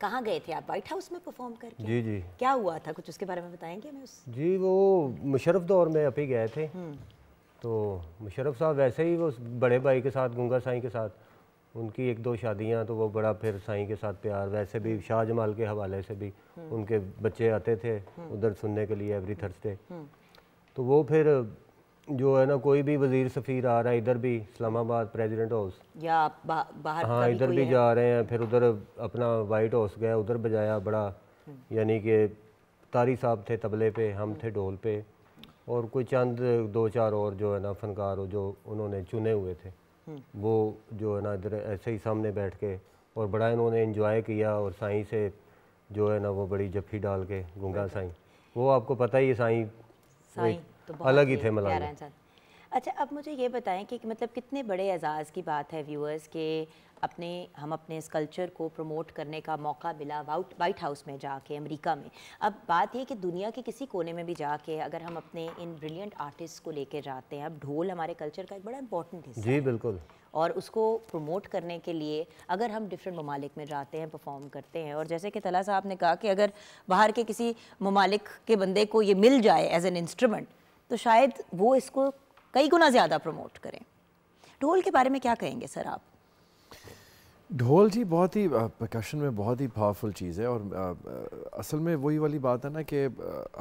कहाँ गए थे आप? व्हाइट हाउस में परफॉर्म करके? जी जी। क्या हुआ था, कुछ उसके बारे में बताएंगे हमें? जी वो मुशर्रफ दौर में अभी गए थे, तो मुशर्रफ साहब वैसे ही वो बड़े भाई के साथ, गुंगा साईं के साथ, उनकी 1-2 शादियां, तो वो बड़ा फिर साईं के साथ प्यार, वैसे भी शाहजमाल के हवाले से भी उनके बच्चे आते थे उधर सुनने के लिए एवरी थर्सडे। तो वो फिर जो है ना, कोई भी वजीर सफ़ीर आ रहा है इधर भी, इस्लामाबाद प्रेसिडेंट हाउस या बाहर, हाँ इधर भी जा रहे हैं, फिर उधर अपना वाइट हाउस गया, उधर बजाया बड़ा, यानी कि तारी साहब थे तबले पे, हम थे ढोल पे, और कोई चंद 2-4 और जो है ना फनकार जो उन्होंने चुने हुए थे, वो जो है ना इधर ऐसे ही सामने बैठ के, और बड़ा इन्होंने एंजॉय किया। और साईं से जो है ना वो बड़ी जफ्फी डाल के, गुंगा साईं, वो आपको पता ही है, साईं तो अलग ही थे मलाना। अच्छा अब मुझे ये बताएं कि मतलब कितने बड़े एजाज़ की बात है व्यूअर्स के हम अपने इस कल्चर को प्रमोट करने का मौका मिला वाइट हाउस में जाके अमेरिका में। अब बात ये कि दुनिया के किसी कोने में भी जाके अगर हम अपने इन ब्रिलियंट आर्टिस्ट को लेकर जाते हैं, अब ढोल हमारे कल्चर का एक बड़ा इंपॉर्टेंट हिस्सा जी बिल्कुल, और उसको प्रमोट करने के लिए अगर हम डिफरेंट ममालिक में जाते हैं, परफॉर्म करते हैं, और जैसे कि तलहा साहब ने कहा कि अगर बाहर के किसी ममालिक के बंदे को ये मिल जाए एज एन इंस्ट्रूमेंट, तो शायद वो इसको कई गुना ज़्यादा प्रमोट करें। ढोल के बारे में क्या कहेंगे सर आप? ढोल जी बहुत ही परकशन में बहुत ही पावरफुल चीज़ है, और असल में वही वाली बात है ना कि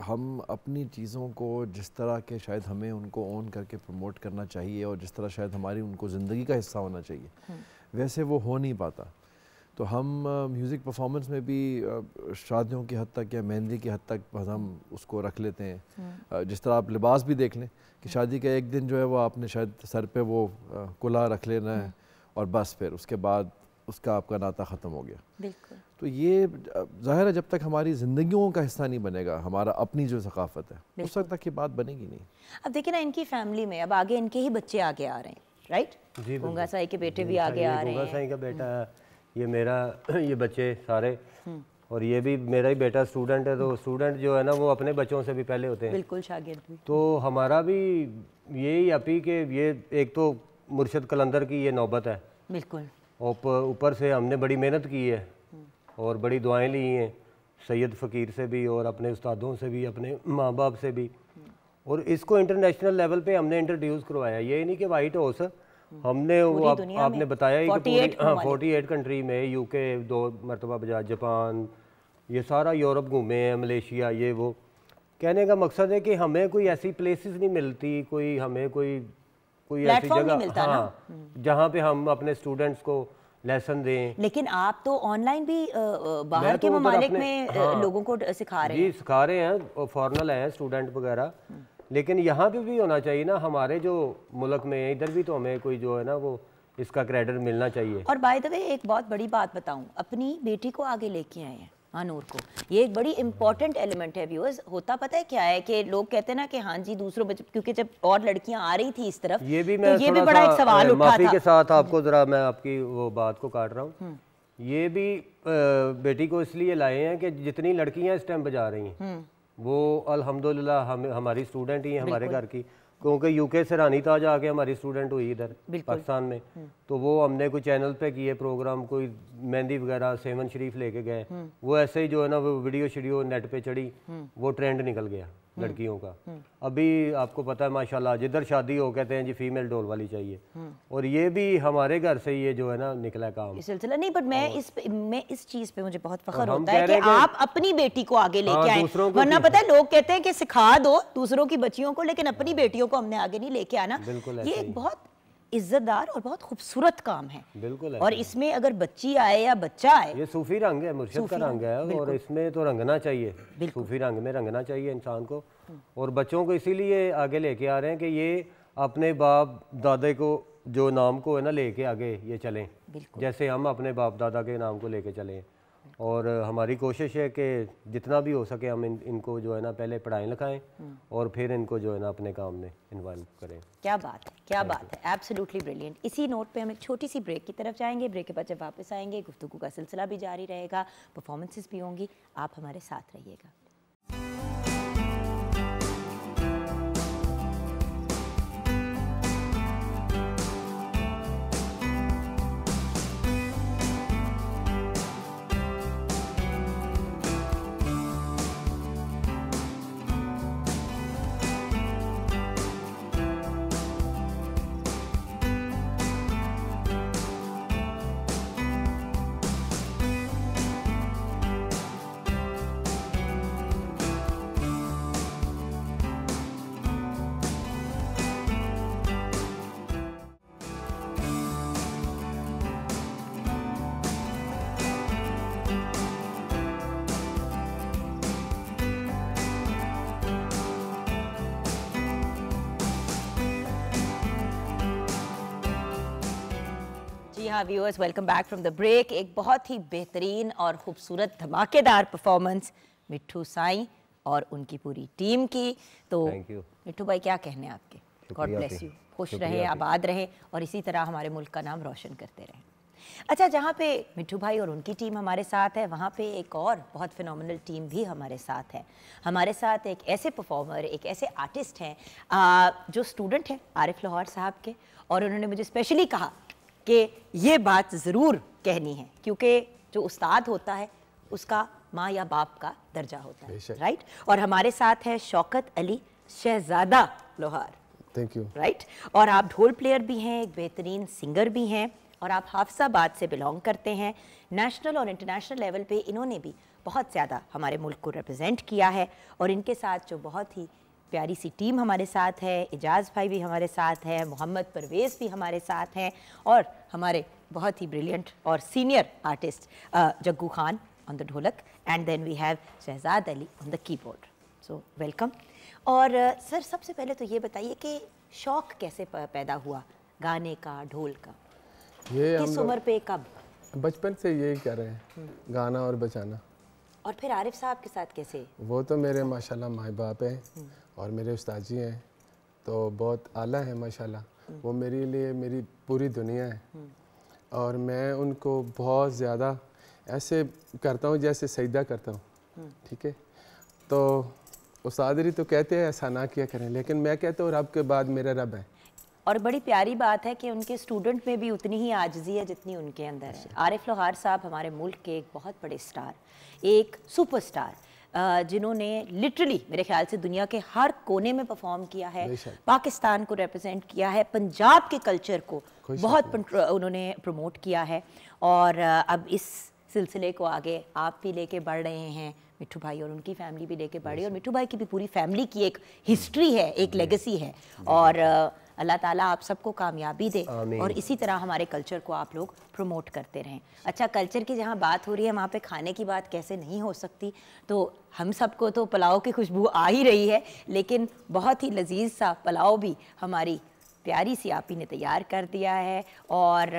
हम अपनी चीज़ों को जिस तरह के शायद हमें उनको ओन करके प्रमोट करना चाहिए, और जिस तरह शायद हमारी उनको ज़िंदगी का हिस्सा होना चाहिए, वैसे वो हो नहीं पाता। तो हम म्यूज़िक परफॉर्मेंस में भी शादियों की हद तक या मेहंदी की हद तक हम उसको रख लेते हैं। जिस तरह आप लिबास भी देख लें कि शादी का एक दिन जो है वो आपने शायद सर पे वो कुल्हा रख लेना है, और बस फिर उसके बाद उसका आपका नाता ख़त्म हो गया। बिल्कुल। तो ये ज़ाहिर है जब तक हमारी ज़िंदगियों का हिस्सा नहीं बनेगा, हमारा अपनी जो सकाफ़त है, उस वक्त तक ये बात बनेगी नहीं। अब देखिए ना, इनकी फैमिली में अब आगे इनके ही बच्चे आगे आ रहे हैं, राइट? गुंगा साईं के बेटे भी आगे आ रहे हैं। गुंगा साईं का बेटा है, ये मेरा, ये बच्चे सारे, और ये भी मेरा ही बेटा स्टूडेंट है। तो स्टूडेंट जो है ना वो अपने बच्चों से भी पहले होते हैं, बिल्कुल शागिर्द भी। तो हमारा भी यही अपी के ये एक तो मुर्शद कलंदर की ये नौबत है, बिल्कुल, ऊपर से हमने बड़ी मेहनत की है और बड़ी दुआएं ली हैं सैयद फ़कीर से भी और अपने उस्तादों से भी, अपने माँ बाप से भी, और इसको इंटरनेशनल लेवल पे हमने इंट्रोड्यूस करवाया। ये नहीं कि वाइट हाउस हमने वो आपने बताया ही कि 48 कंट्री में, यूके 2 मरतबा बजा, जापान, ये सारा यूरोप घूमे हैं, मलेशिया, ये वो। कहने का मकसद है कि हमें कोई ऐसी प्लेसेस नहीं मिलती, कोई हमें कोई ऐसी जगह, हाँ, जहाँ पे हम अपने स्टूडेंट्स को लेसन दें। लेकिन आप तो ऑनलाइन भी बाहर के ममालिक में लोगों को सिखा रहे हैं। जी सिखा रहे हैं, फॉरनल हैं स्टूडेंट वगैरह, लेकिन यहाँ पे भी होना चाहिए ना, हमारे जो मुल्क में है इधर भी तो हमें कोई जो है ना वो इसका क्रेडिट मिलना चाहिए। और बाय द वे एक बहुत बड़ी बात बताऊं, अपनी बेटी को आगे लेके आए हैं मानूर को, ये एक बड़ी इंपॉर्टेंट एलिमेंट है व्यूअर्स। होता पता है क्या है कि लोग कहते हैं ना कि हाँ जी दूसरों बच्चे, क्योंकि जब और लड़कियां आ रही थी इस तरफ, ये भी तो ये भी बड़ा एक सवाल उठा माफी था। के साथ आपको जरा मैं आपकी वो बात को काट रहा हूँ, ये भी बेटी को इसलिए लाए हैं कि जितनी लड़कियां इस टाइम बजा रही हैं वो अल्हम्दुलिल्लाह हमारी स्टूडेंट ही हैं हमारे घर की, क्योंकि यूके से रानी ताज आके हमारी स्टूडेंट हुई इधर पाकिस्तान में, तो वो हमने कोई चैनल पे किए प्रोग्राम, कोई मेहंदी वगैरह सेवन शरीफ लेके गए, वो ऐसे ही जो है ना वो वीडियो शेडियो नेट पे चढ़ी, वो ट्रेंड निकल गया, लड़कियों का। अभी आपको पता है माशाल्लाह जिधर शादी हो कहते हैं जी फीमेल डोल वाली चाहिए, और ये भी हमारे घर से ये जो है ना निकला काम इस सिलसिला नहीं, बट मैं इस चीज पे मुझे बहुत फख्र होता है कि आप अपनी बेटी को आगे लेके आए, वरना पता है लोग कहते हैं कि सिखा दो दूसरों की बच्चियों को, लेकिन अपनी बेटियों को हमने आगे नहीं लेके आना। ये एक बहुत इज्जतदार और बहुत खूबसूरत काम है। बिल्कुल। और इसमें अगर बच्ची आए या बच्चा आए, ये सूफी रंग है, मुर्शिद का रंग है, और इसमें तो रंगना चाहिए, सूफी रंग में रंगना चाहिए इंसान को। और बच्चों को इसीलिए आगे लेके आ रहे हैं कि ये अपने बाप दादा को जो नाम को है ना लेके आगे ये चलें, जैसे हम अपने बाप दादा के नाम को लेके चलें। और हमारी कोशिश है कि जितना भी हो सके हम इनको जो है ना पहले पढ़ाएं लिखाएं और फिर इनको जो है ना अपने काम में इन्वॉल्व करें। क्या बात है, क्या बात है, एब्सोल्युटली ब्रिलियंट। इसी नोट पे हम एक छोटी सी ब्रेक की तरफ जाएंगे। ब्रेक के बाद जब वापस आएंगे गुफ्तगू का सिलसिला भी जारी रहेगा, परफॉर्मेंसेस भी होंगी, आप हमारे साथ रहिएगा। हाँ viewers, welcome back from the break. एक बहुत ही बेहतरीन और खूबसूरत धमाकेदार परफॉर्मेंस मिट्ठू साईं और उनकी पूरी टीम की। तो मिट्ठू भाई क्या कहने हैं आपके? गॉड ब्लेस यू, खुश रहें, आबाद रहें और इसी तरह हमारे मुल्क का नाम रोशन करते रहें। अच्छा, जहाँ पे मिट्ठू भाई और उनकी टीम हमारे साथ है, वहाँ पे एक और बहुत फिनोमिनल टीम भी हमारे साथ है। हमारे साथ एक ऐसे परफॉर्मर, एक ऐसे आर्टिस्ट हैं जो स्टूडेंट हैं आरिफ लाहौर साहब के, और उन्होंने मुझे स्पेशली कहा कि ये बात ज़रूर कहनी है क्योंकि जो उस्ताद होता है उसका माँ या बाप का दर्जा होता है, राइट। और हमारे साथ है शौकत अली शहजादा लोहार। Thank you. राइट, और आप ढोल प्लेयर भी हैं, एक बेहतरीन सिंगर भी हैं, और आप हाफिजाबाद से बिलोंग करते हैं। नेशनल और इंटरनेशनल लेवल पे इन्होंने भी बहुत ज़्यादा हमारे मुल्क को रिप्रेजेंट किया है। और इनके साथ जो बहुत ही प्यारी सी टीम हमारे साथ है, एजाज़ भाई भी हमारे साथ है, मोहम्मद परवेज़ भी हमारे साथ हैं, और हमारे बहुत ही ब्रिलियंट और senior artist Jaggu Khan on the dholak, and then we have Shahzad Ali on the keyboard. So welcome. और सर, सबसे पहले तो ये बताइए कि शौक़ कैसे पैदा हुआ गाने का, ढोल का? ये किस उम्र पे, कब? बचपन से यही कर रहे हैं, गाना और बजाना। और फिर आरिफ साहब के साथ कैसे? वो तो मेरे माशाल्लाह माँ बाप हैं और मेरे उस्ताद जी हैं, तो बहुत आला है माशाल्लाह। वो मेरे लिए मेरी पूरी दुनिया है, और मैं उनको बहुत ज़्यादा ऐसे करता हूँ जैसे सजदा करता हूँ, ठीक है। तो उस्तादरी तो कहते हैं ऐसा ना किया करें, लेकिन मैं कहता हूँ रब के बाद मेरा रब है। और बड़ी प्यारी बात है कि उनके स्टूडेंट में भी उतनी ही आजिज़ी है जितनी उनके अंदर है। आरिफ लाहौर साहब हमारे मुल्क के एक बहुत बड़े स्टार, एक सुपरस्टार, जिन्होंने लिटरली मेरे ख्याल से दुनिया के हर कोने में परफॉर्म किया है, पाकिस्तान को रिप्रेजेंट किया है, पंजाब के कल्चर को बहुत उन्होंने प्रमोट किया है। और अब इस सिलसिले को आगे आप भी लेके बढ़ रहे हैं, मिट्ठू भाई और उनकी फैमिली भी लेके बढ़ी, और मिट्ठू भाई की भी पूरी फैमिली की एक हिस्ट्री है, एक लेगेसी है। और अल्लाह ताला आप सबको कामयाबी दे और इसी तरह हमारे कल्चर को आप लोग प्रमोट करते रहें। अच्छा, कल्चर की जहाँ बात हो रही है वहाँ पे खाने की बात कैसे नहीं हो सकती। तो हम सबको तो पुलाव की खुशबू आ ही रही है, लेकिन बहुत ही लजीज सा पुलाव भी हमारी प्यारी सी आपी ने तैयार कर दिया है। और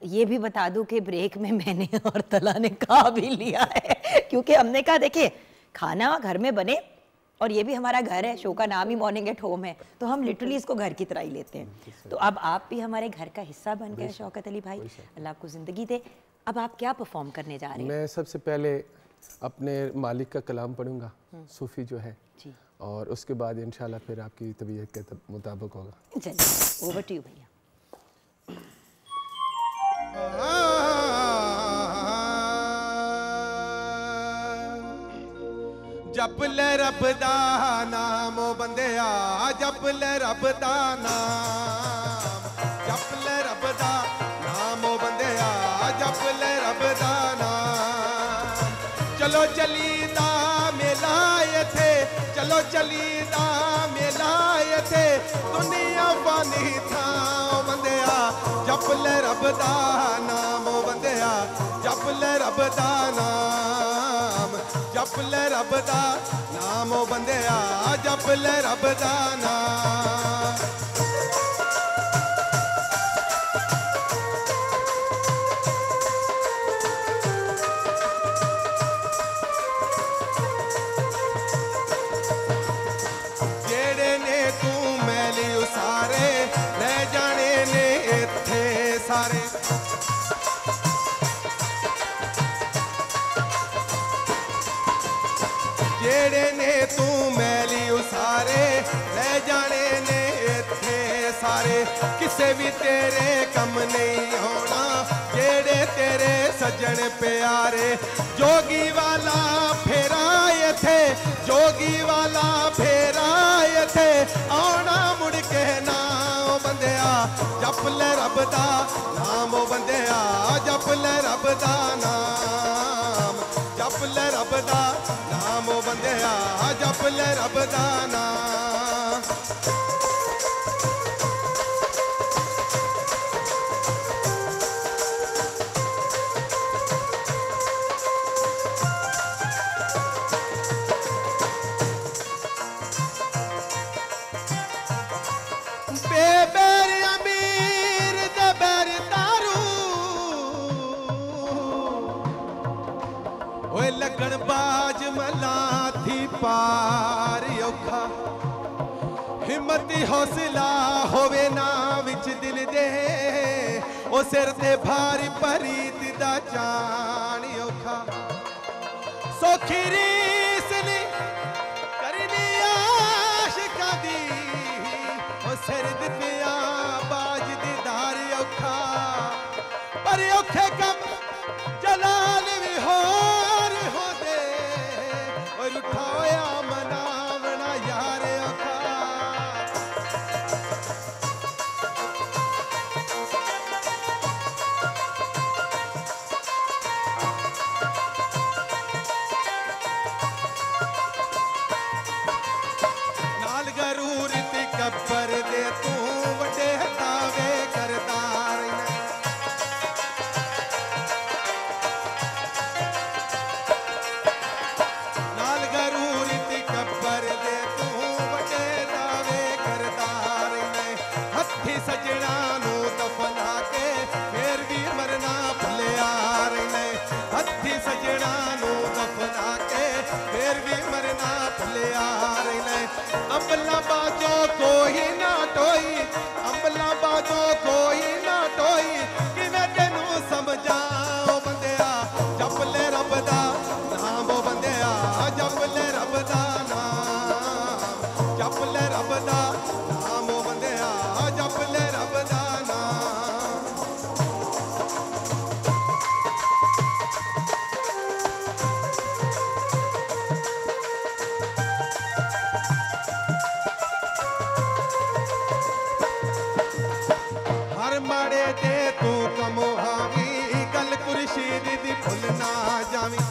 ये भी बता दूं कि ब्रेक में मैंने और तला ने खा भी लिया है, क्योंकि हमने कहा देखिए खाना घर में बने, और ये भी हमारा घर है, शो का नाम ही मॉर्निंग एट होम है, तो हम लिटरली इसको घर की तरह ही लेते हैं। तो अब आप भी हमारे घर का हिस्सा बन गए शौकत अली भाई, अल्लाह आपको ज़िंदगी दे। अब आप क्या परफॉर्म करने जा रहे हैं? मैं सबसे पहले अपने मालिक का कलाम पढ़ूंगा, सूफ़ी जो है, और उसके बाद इंशाल्लाह फिर आपकी तबीयत के मुताबिक होगा। चलिए, ओवर टू यू भैया। जप ले रब दा नाम ओ बंदिया जप ले रब दा नाम जप ले रब दा नाम ओ बंदिया जप ले रब दा नाम चलो चलीदा मेला इथे चलो चलीदा मेला इथे दुनिया बानी था ओ बंदिया जप ले रब दा नाम ओ बंदिया जप ले रब दा नाम जप ले रब दा नाम ओ बंदिया जप ले रब दा नाम जेड़े ने तू मैली उसारे ले जाने ने इत्थे सारे जेड़े ने तू मैली उसारे ले जाने ने इत्थे सारे किसे भी तेरे कम नहीं होना जेड़े तेरे सज्जन प्यारे जोगी वाला फेरा इथे जोगी वाला फेरा इथे आना मुड़ के ना ओ बंदिया जप ले रब दा नाम ओ बंदिया जप ले रब दा नाम जप ले रब दा नाम ओ बंदिया जप ले रब दा नाम बेबर अमीर दबर दारू ओए लगन बाज मला थी पार औखा हिम्मत हौसला होवे ना विच दिल दे ओ सिर ते भारी परीत दा जान औखा सौखी रीस नी करनी आशिका दी ओ सिर दित्तिया बाज दी धार औखा पर औखे कम जलाल भी होर हो दे और उठाया मनावना यार औखा नाल गरूर ती कब्बर दे तू वड्डे दावे करदार नाल गरूर ती कब्बर दे तू वड्डे दावे करदार हत्थी सजना नू दफना के फिर भी मरना भुलियार हत्थी सजना नू दफना के फिर भी मरना भुलियार अम्बला बाजो कोई ना टोई अम्बला बाजो कोई ना टोई कि मैं तेनू समझाओ बंदिया जप ले रब दा नाम ओ बंदिया जप ले रब दा नाम जप ले रब दा नाम ओ बंदिया जप ले रब दा नाम हर माड़े दे तू कमो हावी गल खुर्शीद दी भुल ना जावी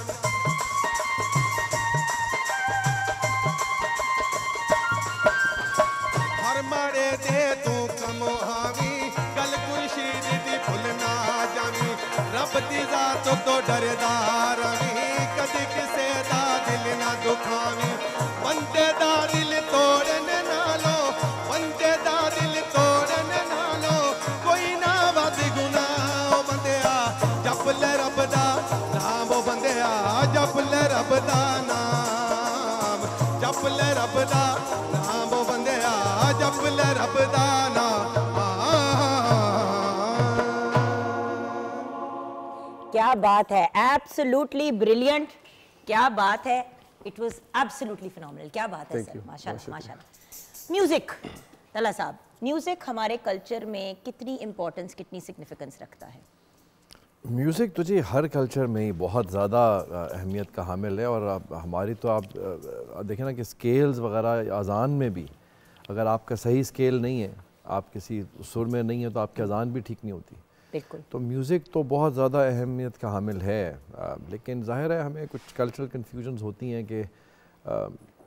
हर माड़े दे तू कमो हावी गल खुर्शीद दी भुल ना जावी रब दी जात तो डरदा रवी कदी किसे दा दिल ना दुखावी बंदे दा दिल तोड़न नालो बंदे दा दिल तोड़न नालो कोई ना वध गुनाह ओ बंदिया जप ले रब दा नाम ओ बंदिया जप ले रब दा नाम जप ले रब दा नाम ओ बंदिया जप ले रब दा नाम क्या बात है, एब्सोल्युटली ब्रिलियंट, क्या बात है, इट वाज एब्सोल्युटली फिनोमिनल, क्या बात है सर, माशाल्लाह माशाल्लाह। म्यूजिक, तला साहब, म्यूजिक हमारे कल्चर में कितनी इंपॉर्टेंस, कितनी सिग्निफिकेंस रखता है? म्यूज़िक तो जी हर कल्चर में ही बहुत ज़्यादा अहमियत का हामिल है। और हमारी तो आप देखें ना कि स्केल्स वगैरह अज़ान में भी अगर आपका सही स्केल नहीं है, आप किसी सुर में नहीं है, तो आपकी अज़ान भी ठीक नहीं होती। बिल्कुल। तो म्यूज़िक तो बहुत ज़्यादा अहमियत का हामिल है, लेकिन ज़ाहिर है हमें कुछ कल्चरल कन्फ्यूजन्स होती हैं कि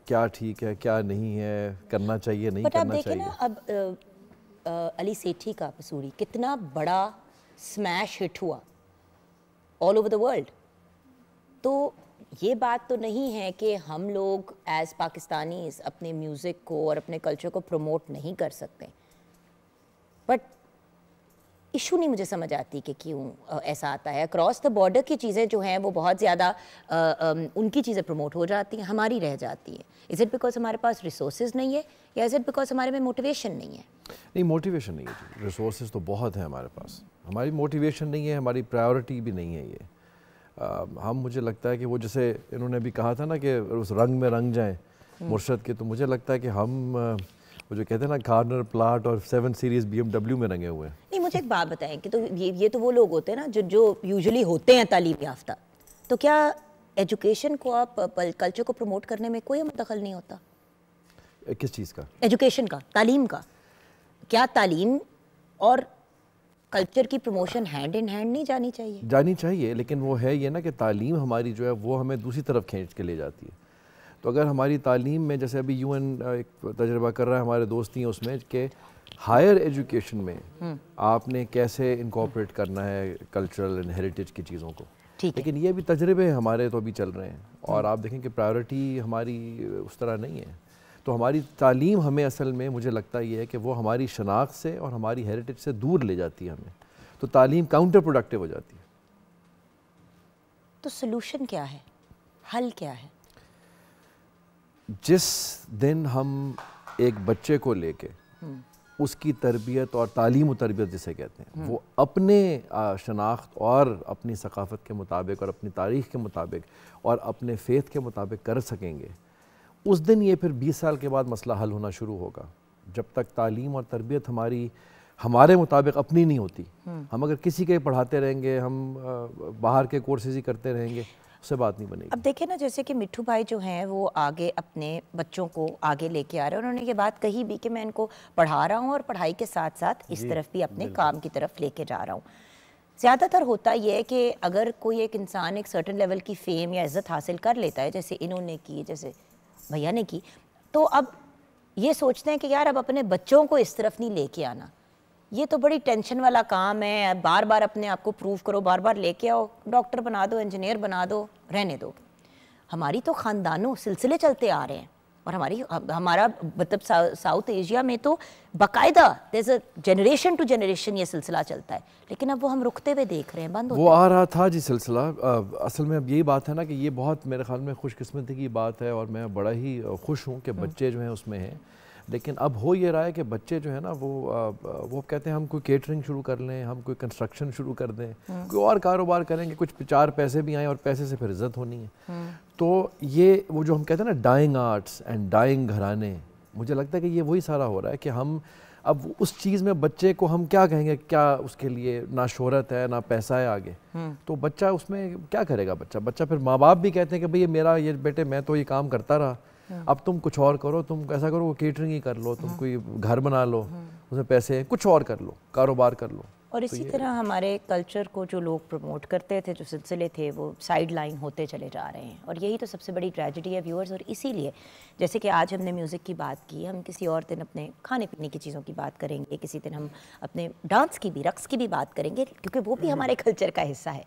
क्या ठीक है, क्या नहीं है, करना चाहिए, नहीं करना चाहिए। ना अब अली सेठी का पसूरी कितना बड़ा स्मैश हिट हुआ ऑल ओवर द वर्ल्ड। तो ये बात तो नहीं है कि हम लोग एज पाकिस्तानीज़ अपने म्यूज़िक को और अपने कल्चर को प्रमोट नहीं कर सकते, बट इशू नहीं मुझे समझ आती कि क्यों ऐसा आता है। अक्रॉस द बॉर्डर की चीज़ें जो हैं वो बहुत ज़्यादा उनकी चीज़ें प्रमोट हो जाती हैं, हमारी रह जाती है। इज़ इट बिकॉज हमारे पास रिसोर्सेज नहीं है, या इज़ इट बिकॉज हमारे में मोटिवेशन नहीं है? नहीं, मोटिवेशन नहीं है जी, रिसोर्सेज तो बहुत है हमारे पास, हमारी मोटिवेशन नहीं है, हमारी प्रायोरिटी भी नहीं है ये। हम, मुझे लगता है कि वो जैसे इन्होंने भी कहा था ना कि उस रंग में रंग जाएं मुर्शद के, तो मुझे लगता है कि हम वो जो कहते हैं ना कार्नर प्लाट और 7 सीरीज़ BMW में रंगे हुए हैं। नहीं, मुझे एक बात बताएं कि तो ये तो वो लोग होते हैं ना जो यूजुअली होते हैं तालीम याफ्ता, तो क्या एजुकेशन को आप कल्चर को प्रमोट करने में कोई दखल नहीं होता? किस चीज़ का? एजुकेशन का, तालीम का। क्या तालीम और कल्चर की प्रमोशन हैंड इन हैंड नहीं जानी चाहिए? जानी चाहिए, लेकिन वो है ये ना कि तालीम हमारी जो है वो हमें दूसरी तरफ खींच के ले जाती है। तो अगर हमारी तालीम में, जैसे अभी UN एक तजर्बा कर रहा है, हमारे दोस्त ही हैं उसमें, कि हायर एजुकेशन में आपने कैसे इनकॉर्पोरेट करना है कल्चरल एंड हेरिटेज की चीज़ों को। लेकिन ये भी तजर्बे हमारे तो अभी चल रहे हैं, और आप देखें कि प्रायोरिटी हमारी उस तरह नहीं है। तो हमारी तालीम हमें असल में, मुझे लगता ये है कि वो हमारी शनाख्त से और हमारी हेरिटेज से दूर ले जाती है हमें, तो तालीम काउंटर प्रोडक्टिव हो जाती है। तो सोल्यूशन क्या है, हल क्या है? जिस दिन हम एक बच्चे को लेके उसकी तरबियत और तालीम और तरबियत जिसे कहते हैं, वो अपने शनाख्त और अपनी सकाफ़त के मुताबिक और अपनी तारीख़ के मुताबिक और अपने फेथ के मुताबिक कर सकेंगे, उस दिन ये फिर 20 साल के बाद मसला हल होना शुरू होगा। जब तक तालीम और तरबियत हमारे मुताबिक अपनी नहीं होती, हम अगर किसी के पढ़ाते रहेंगे, हम बाहर के कोर्सेज ही करते रहेंगे, उससे बात नहीं बनेगी। अब देखें ना, जैसे कि मिट्ठू भाई जो हैं वो आगे अपने बच्चों को आगे लेके आ रहे हैं, उन्होंने ये बात कही भी कि मैं इनको पढ़ा रहा हूँ और पढ़ाई के साथ साथ इस तरफ भी अपने काम की तरफ लेके जा रहा हूँ। ज़्यादातर होता ये है कि अगर कोई एक इंसान एक सर्टेन लेवल की फेम या इज़्ज़त हासिल कर लेता है, जैसे इन्होंने की, जैसे भैया ने की, तो अब ये सोचते हैं कि यार अब अपने बच्चों को इस तरफ नहीं लेके आना, ये तो बड़ी टेंशन वाला काम है, बार बार अपने आप को प्रूव करो, बार बार लेके आओ, डॉक्टर बना दो, इंजीनियर बना दो, रहने दो। हमारी तो ख़ानदानों सिलसिले चलते आ रहे हैं, और हमारा मतलब साउथ एशिया में तो बाकायदा there is a generation to generation ये सिलसिला चलता है, लेकिन अब वो हम रुकते हुए देख रहे हैं, बंद होते वो आ रहा था जी सिलसिला। असल में अब यही बात है ना कि ये बहुत मेरे ख्याल में खुशकिस्मती की बात है, और मैं बड़ा ही खुश हूँ कि बच्चे जो हैं उसमें हैं। लेकिन अब हो ये रहा है कि बच्चे जो है ना वो कहते हैं हम कोई केटरिंग शुरू कर लें, हम कोई कंस्ट्रक्शन शुरू कर दें, कोई और कारोबार करेंगे, कुछ 4 पैसे भी आएँ और पैसे से फिर इज्जत होनी है। तो ये वो जो हम कहते हैं ना डाइंग आर्ट्स एंड डाइंग घराने, मुझे लगता है कि ये वही सारा हो रहा है कि हम अब उस चीज़ में बच्चे को हम क्या कहेंगे, क्या उसके लिए ना शोहरत है ना पैसा है आगे, तो बच्चा उसमें क्या करेगा? बच्चा फिर माँ बाप भी कहते हैं कि भाई मेरा ये बेटे, मैं तो ये काम करता रहा, अब तुम कुछ और करो, तुम ऐसा करो, केटरिंग ही कर लो, तुम कोई घर बना लो, उसमें पैसे कुछ और कर लो, कारोबार कर लो। और इसी तरह हमारे कल्चर को जो लोग प्रमोट करते थे, जो सिलसिले थे, वो साइड लाइन होते चले जा रहे हैं, और यही तो सबसे बड़ी ट्रेजेडी है व्यूअर्स। और इसीलिए जैसे कि आज हमने म्यूज़िक की बात की, हम किसी और दिन अपने खाने पीने की चीज़ों की बात करेंगे, किसी दिन हम अपने डांस की भी, रक्स की भी बात करेंगे, क्योंकि वो भी हमारे कल्चर का हिस्सा है,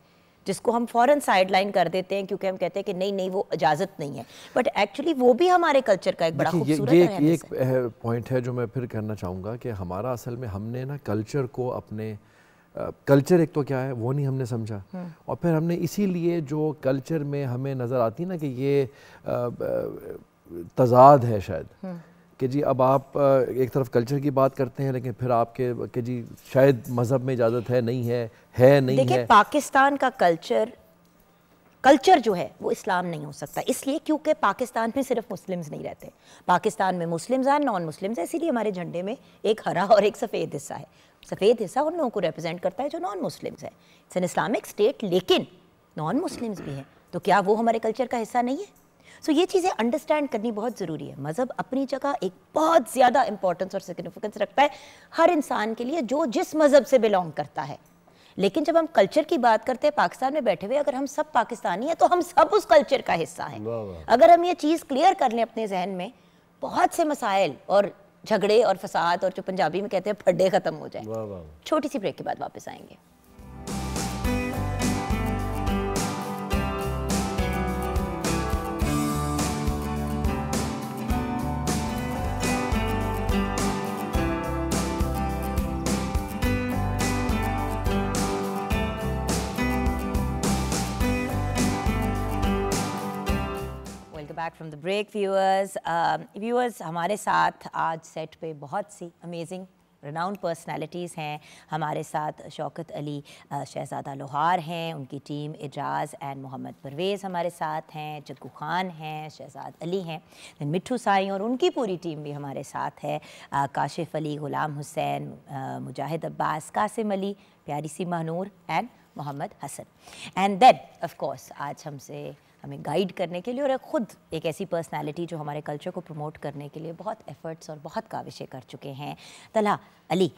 जिसको हम फ़ौरन साइड लाइन कर देते हैं क्योंकि हम कहते हैं कि नहीं वो इजाज़त नहीं है, बट एक्चुअली वो भी हमारे कल्चर का एक बड़ा खूबसूरत ये एक पॉइंट है जो मैं फिर कहना चाहूँगा कि हमारा असल में हमने ना कल्चर को अपने कल्चर एक तो क्या है वो नहीं हमने समझा, और फिर हमने इसीलिए जो कल्चर में हमें नज़र आती ना कि ये तज़ाद है शायद, कि जी अब आप एक तरफ कल्चर की बात करते हैं, लेकिन फिर आपके कि जी शायद मज़हब में इजाज़त है नहीं है नहीं है। देखिए पाकिस्तान का कल्चर कल्चर जो है वो इस्लाम नहीं हो सकता, इसलिए क्योंकि पाकिस्तान में सिर्फ मुस्लिम्स नहीं रहते, पाकिस्तान में मुस्लिम्स हैं, नॉन मुस्लिम्स हैं, इसीलिए हमारे झंडे में एक हरा और एक सफ़ेद हिस्सा है। सफ़ेद हिस्सा उन लोगों को रिप्रेजेंट करता है जो नॉन मुस्लिम्स है। इट्स एन इस्लामिक स्टेट, लेकिन नॉन मुस्लिम्स भी हैं, तो क्या वो हमारे कल्चर का हिस्सा नहीं है? सो ये चीज़ें अंडरस्टैंड करनी बहुत ज़रूरी है। मज़हब अपनी जगह एक बहुत ज़्यादा इंपॉर्टेंस और सिग्निफिकेंस रखता है हर इंसान के लिए जो जिस मज़हब से बिलोंग करता है। लेकिन जब हम कल्चर की बात करते हैं, पाकिस्तान में बैठे हुए अगर हम सब पाकिस्तानी हैं तो हम सब उस कल्चर का हिस्सा हैं। अगर हम ये चीज़ क्लियर कर लें अपने जहन में, बहुत से मसाइल और झगड़े और फसाद और जो पंजाबी में कहते हैं फड्डे ख़त्म हो जाए। छोटी सी ब्रेक के बाद वापस आएंगे। Back from the break viewers हमारे साथ आज सेट पे बहुत सी अमेजिंग रिनाउंड पर्सनालिटीज़ हैं। हमारे साथ शौकत अली शहज़ादा लोहार हैं, उनकी टीम एजाज़ एंड मोहम्मद परवेज़ हमारे साथ हैं, जग्गू खान हैं, शहज़ाद अली हैं, मिठू साईं और उनकी पूरी टीम भी हमारे साथ है, काशिफ अली, गुलाम हुसैन, मुजाहिद अब्बास, कासिम अली, प्यारी सी Mahnoor and Mohammad Hasan. And then of course आज हमें गाइड करने के लिए और ख़ुद एक ऐसी पर्सनालिटी जो हमारे कल्चर को प्रमोट करने के लिए बहुत एफ़र्ट्स और बहुत काविशें कर चुके हैं, तलहा अली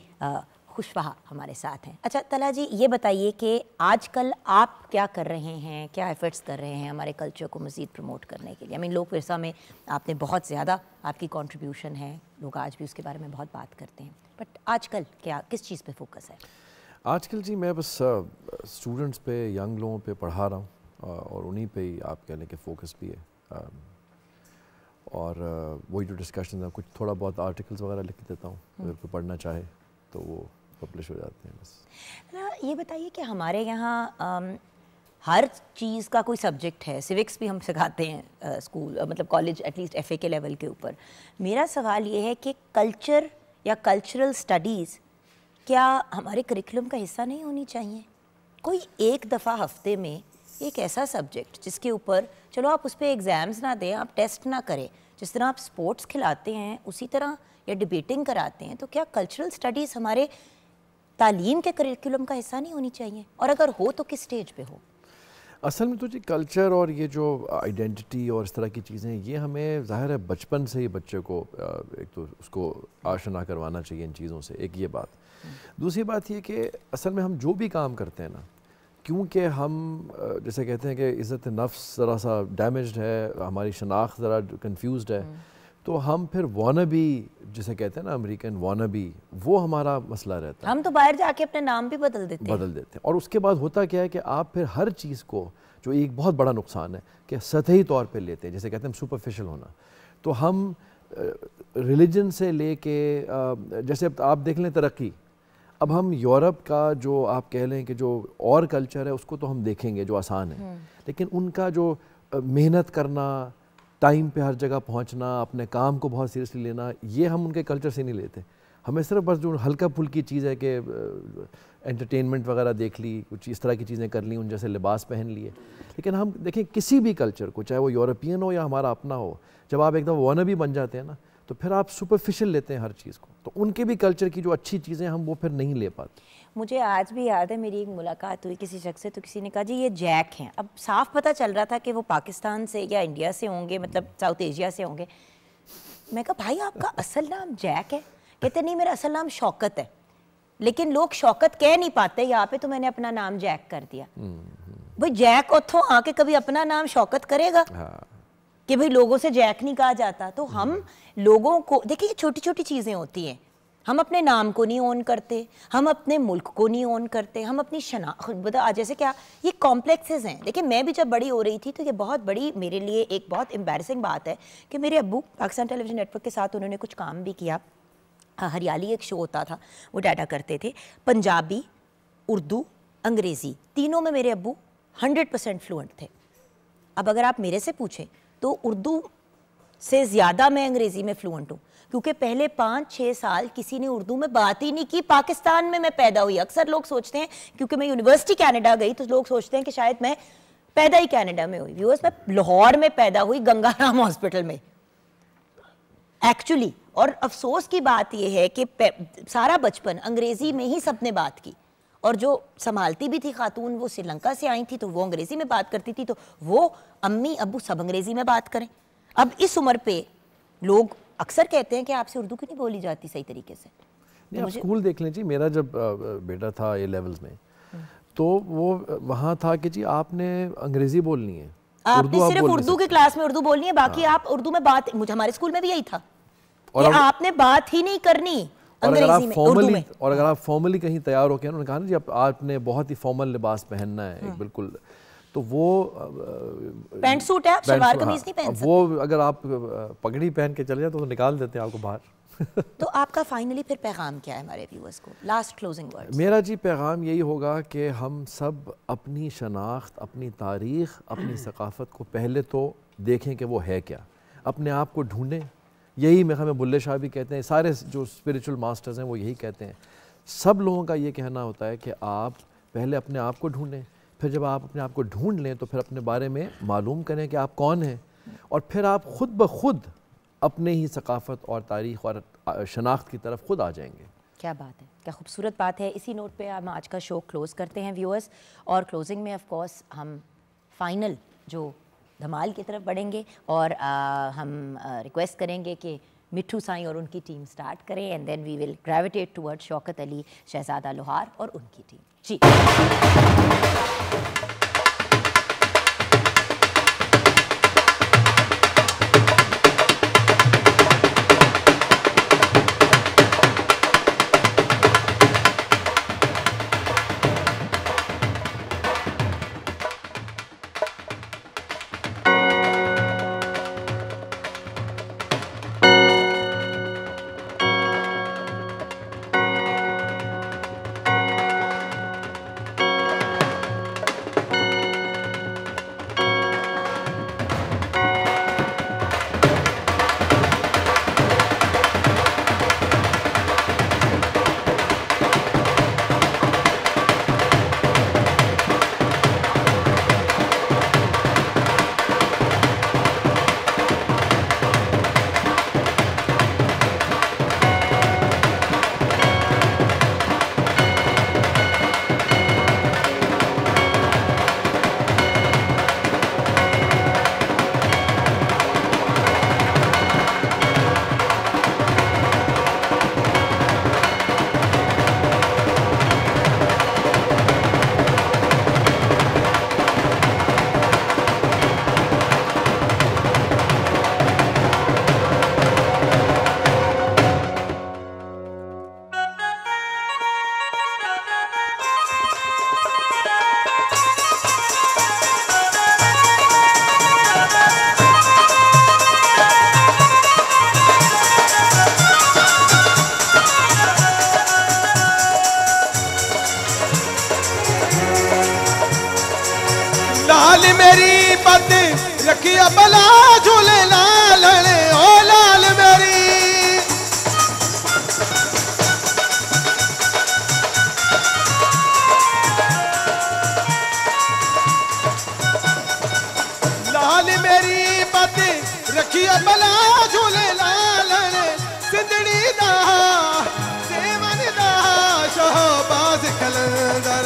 खुशवहा हमारे साथ हैं। अच्छा तलहा जी, ये बताइए कि आजकल आप क्या कर रहे हैं, क्या एफ़र्ट्स कर रहे हैं हमारे कल्चर को मज़ीद प्रमोट करने के लिए? आई मीन लोक विरसा में आपने बहुत ज़्यादा आपकी कॉन्ट्रीब्यूशन है, लोग आज भी उसके बारे में बहुत बात करते हैं, बट आजकल क्या किस चीज़ पर फोकस है? आजकल जी मैं बस स्टूडेंट्स पे, यंग लोगों पे पढ़ा रहा हूँ और उन्हीं पे ही आप कह लें कि फोकस भी है। और वही जो डिस्कशन है, कुछ थोड़ा बहुत आर्टिकल्स वगैरह लिख देता हूँ, अगर कोई पढ़ना चाहे तो वो पब्लिश हो जाते हैं बस। ये बताइए कि हमारे यहाँ हर चीज़ का कोई सब्जेक्ट है, सिविक्स भी हम सिखाते हैं स्कूल मतलब कॉलेज एटलीस्ट FA के लेवल के ऊपर। मेरा सवाल ये है कि कल्चर या कल्चरल स्टडीज़ क्या हमारे करिकुलम का हिस्सा नहीं होनी चाहिए? कोई एक दफ़ा हफ्ते में एक ऐसा सब्जेक्ट जिसके ऊपर चलो आप उस पर एग्ज़ाम्स ना दें, आप टेस्ट ना करें, जिस तरह आप स्पोर्ट्स खिलाते हैं उसी तरह या डिबेटिंग कराते हैं, तो क्या कल्चरल स्टडीज़ हमारे तालीम के करिकुलम का हिस्सा नहीं होनी चाहिए? और अगर हो तो किस स्टेज पे हो? असल में तो जी कल्चर और ये जो आइडेंटिटी और इस तरह की चीज़ें, ये हमें ज़ाहिर है बचपन से ही बच्चे को एक तो उसको आशना करवाना चाहिए इन चीज़ों से, एक ये बात। दूसरी बात ये कि असल में हम जो भी काम करते हैं ना, क्योंकि हम जैसे कहते हैं कि इज़्ज़त नफ्स ज़रा सा डैमेज्ड है, हमारी शनाख्त ज़रा कंफ्यूज्ड है, तो हम फिर वानबी जिसे कहते हैं ना अमेरिकन वानबी, वो हमारा मसला रहता है। हम तो बाहर जाके अपने नाम भी बदल देते हैं। और उसके बाद होता क्या है कि आप फिर हर चीज़ को, जो एक बहुत बड़ा नुकसान है कि सतही तौर पे लेते हैं, जैसे कहते हैं सुपरफिशियल होना। तो हम रिलीजन से लेके जैसे आप देख लें तरक्की, अब हम यूरोप का जो आप कह लें कि जो और कल्चर है उसको तो हम देखेंगे जो आसान है, लेकिन उनका जो मेहनत करना, टाइम पे हर जगह पहुंचना, अपने काम को बहुत सीरियसली लेना, ये हम उनके कल्चर से नहीं लेते। हमें सिर्फ बस जो हल्का फुल्की चीज़ है कि एंटरटेनमेंट वगैरह देख ली, कुछ इस तरह की चीज़ें कर ली, उन जैसे लिबास पहन लिए, लेकिन हम देखें किसी भी कल्चर को, चाहे वो यूरोपियन हो या हमारा अपना हो, जब आप एकदम वानबी बन जाते हैं ना, तो फिर आप सुपरफिशियल लेते हैं हर चीज़ को, तो उनके भी कल्चर की जो अच्छी चीज़ें हम वो फिर नहीं ले पाते। मुझे आज भी याद है, मेरी एक मुलाकात हुई किसी शख्स से, तो किसी ने कहा जी ये जैक हैं। अब साफ पता चल रहा था कि वो पाकिस्तान से या इंडिया से होंगे, मतलब साउथ एशिया से होंगे। मैं कहा भाई आपका असल नाम जैक है? कहते नहीं मेरा असल नाम शौकत है, लेकिन लोग शौकत कह नहीं पाते यहाँ पे, तो मैंने अपना नाम जैक कर दिया। भाई जैक उतों आके कभी अपना नाम शौकत करेगा? कि भाई लोगों से जैक नहीं कहा जाता। तो हम लोगों को देखिए, छोटी छोटी चीज़ें होती हैं, हम अपने नाम को नहीं ओन करते, हम अपने मुल्क को नहीं ओन करते, हम अपनी बता जैसे क्या ये कॉम्प्लेक्सेस हैं। देखिए मैं भी जब बड़ी हो रही थी तो ये बहुत बड़ी मेरे लिए एक बहुत एम्बैरसिंग बात है कि मेरे अब्बू पाकिस्तान टेलीविज़न नेटवर्क के साथ उन्होंने कुछ काम भी किया, हरियाली एक शो होता था, वो डाटा करते थे, पंजाबी, उर्दू, अंग्रेज़ी, तीनों में मेरे अब्बू 100% फ्लुएंट थे। अब अगर आप मेरे से पूछें तो उर्दू से ज़्यादा मैं अंग्रेज़ी में फ्लुएंट हूँ, क्योंकि पहले 5-6 साल किसी ने उर्दू में बात ही नहीं की। पाकिस्तान में मैं पैदा हुई। अक्सर लोग सोचते हैं, क्योंकि मैं यूनिवर्सिटी कनाडा गई, तो लोग सोचते हैं कि शायद मैं पैदा ही कनाडा में हुई व्यूअर्स, मैं लाहौर में पैदा हुई गंगाराम हॉस्पिटल में एक्चुअली। और अफसोस की बात यह है कि सारा बचपन अंग्रेजी में ही सबने बात की, और जो संभालती भी थी खातून वो श्रीलंका से आई थी तो वो अंग्रेजी में बात करती थी, तो वो अम्मी अब्बू सब अंग्रेजी में बात करें। अब इस उम्र पे लोग अक्सर कहते हैं कि आपसे उर्दू क्यों नहीं बोली जाती सही तरीके से। नहीं, आप स्कूल देख लीजिए, मेरा जब बेटा था ए लेवल्स में तो वो वहाँ था कि जी आपने अंग्रेजी बोलनी है, आपने सिर्फ उर्दू की क्लास में उर्दू बोलनी है, बाकी आप उर्दू में बात, मुझे हमारे स्कूल में भी यही था कि आपने बात ही नहीं करनी अंग्रेजी में, उर्दू में। और अगर आप फॉर्मली कहीं तैयार होकर, उन्होंने कहा ना जी आपने बहुत ही फॉर्मल लिबास पहनना है एक बिल्कुल, तो वो पैंट सूट है, सलवार कमीज नहीं पहन सकते। वो अगर आप पगड़ी पहन के चले जाए तो निकाल देते हैं आपको बाहर। तो आपका फाइनली फिर पैगाम क्या है हमारे व्यूअर्स को, लास्ट क्लोजिंग वर्ड्स? मेरा जी पैगाम यही होगा कि हम सब अपनी शनाख्त, अपनी तारीख़, अपनी सकाफ़त को पहले तो देखें कि वो है क्या, अपने आप को ढूंढें। यही मैं हमें बुल्ले शाह भी कहते हैं, सारे जो स्पिरिचुअल मास्टर्स हैं वो यही कहते हैं। सब लोगों का ये कहना होता है कि आप पहले अपने आप को ढूंढें, फिर जब आप अपने आप को ढूंढ लें तो फिर अपने बारे में मालूम करें कि आप कौन हैं, और फिर आप ख़ुद ब खुद अपने ही सकाफ़त और तारीख़ और शनाख्त की तरफ खुद आ जाएंगे। क्या बात है, क्या खूबसूरत बात है। इसी नोट पे हम आज का शो क्लोज़ करते हैं व्यूअर्स, और क्लोजिंग में ऑफ कोर्स हम फाइनल जो धमाल की तरफ बढ़ेंगे, और हम रिक्वेस्ट करेंगे कि मिट्ठू साईं और उनकी टीम स्टार्ट करें, and then we will gravitate toward Shaukat Ali, Shahzada Lohar और उनकी टीम। जी रखिया भला झूले लाल ओ लाल मेरी लाल मेरी पत रखिया भला झूले लाल सिंधड़ी दा सेवन दा शहबाज कलंदर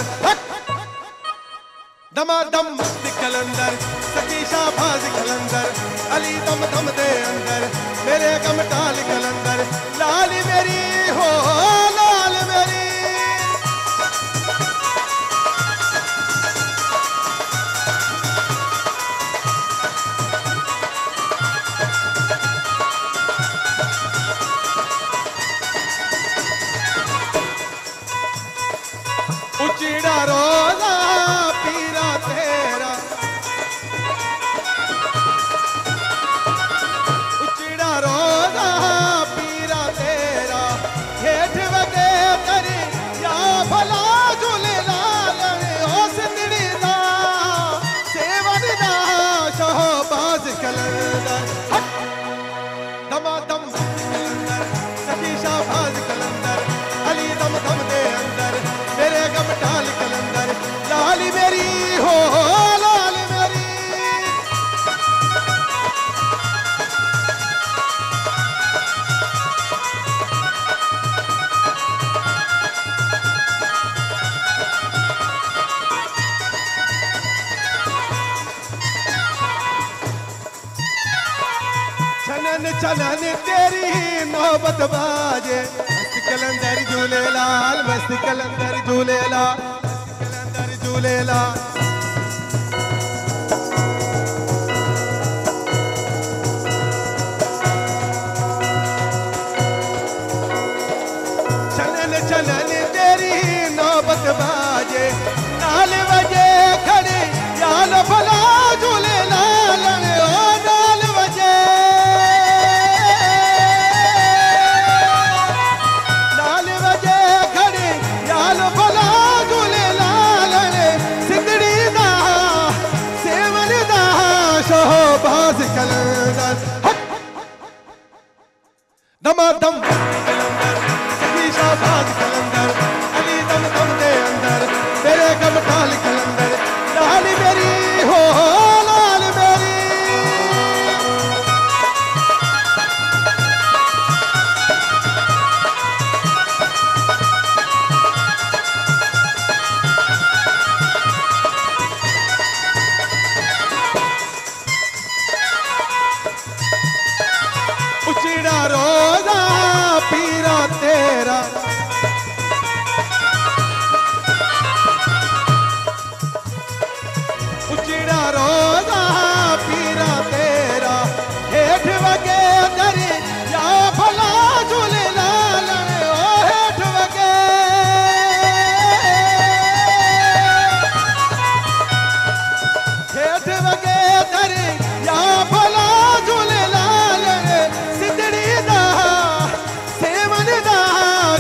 दमादम कलंदर सकीशा बाज कलंदर अली दम दम दे अंदर मेरे गम टाल कलंदर लाल मेरी हो लाल मेरी उचड़ा रोजा पीरा तेरा उचड़ा रोजा चलन तेरी नौबत बाजे मस्त कलंदर झूलेलाल मस्त कलंदर झूलेलाल कलंदर झूलेलाल चलन तेरी नौबत बाजे नाल बजे खड़े याल भला झूले लाल ओ नाल बजे खड़े याल भला झूले लाल सिंधड़ी दा सेवन दा शोभास कलंदर दमादम शाहबाज कलंदर अली दम दम दे अंदर मेरे कम टाल कलंदर लाल मेरी हो लाल मेरी उचड़ा रोजा पीरा तेरा उचड़ा रोजा पीरा तेरा हेठ वगे दरी या भला झूले लाल ओ हेठ वगे दरी या भला झूले लाल सिंधड़ी दा सेवन दा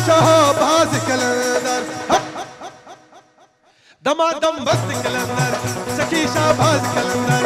शोभास कलंदर दमादम मस्त कलंदर सखी शाहबाज कलंदर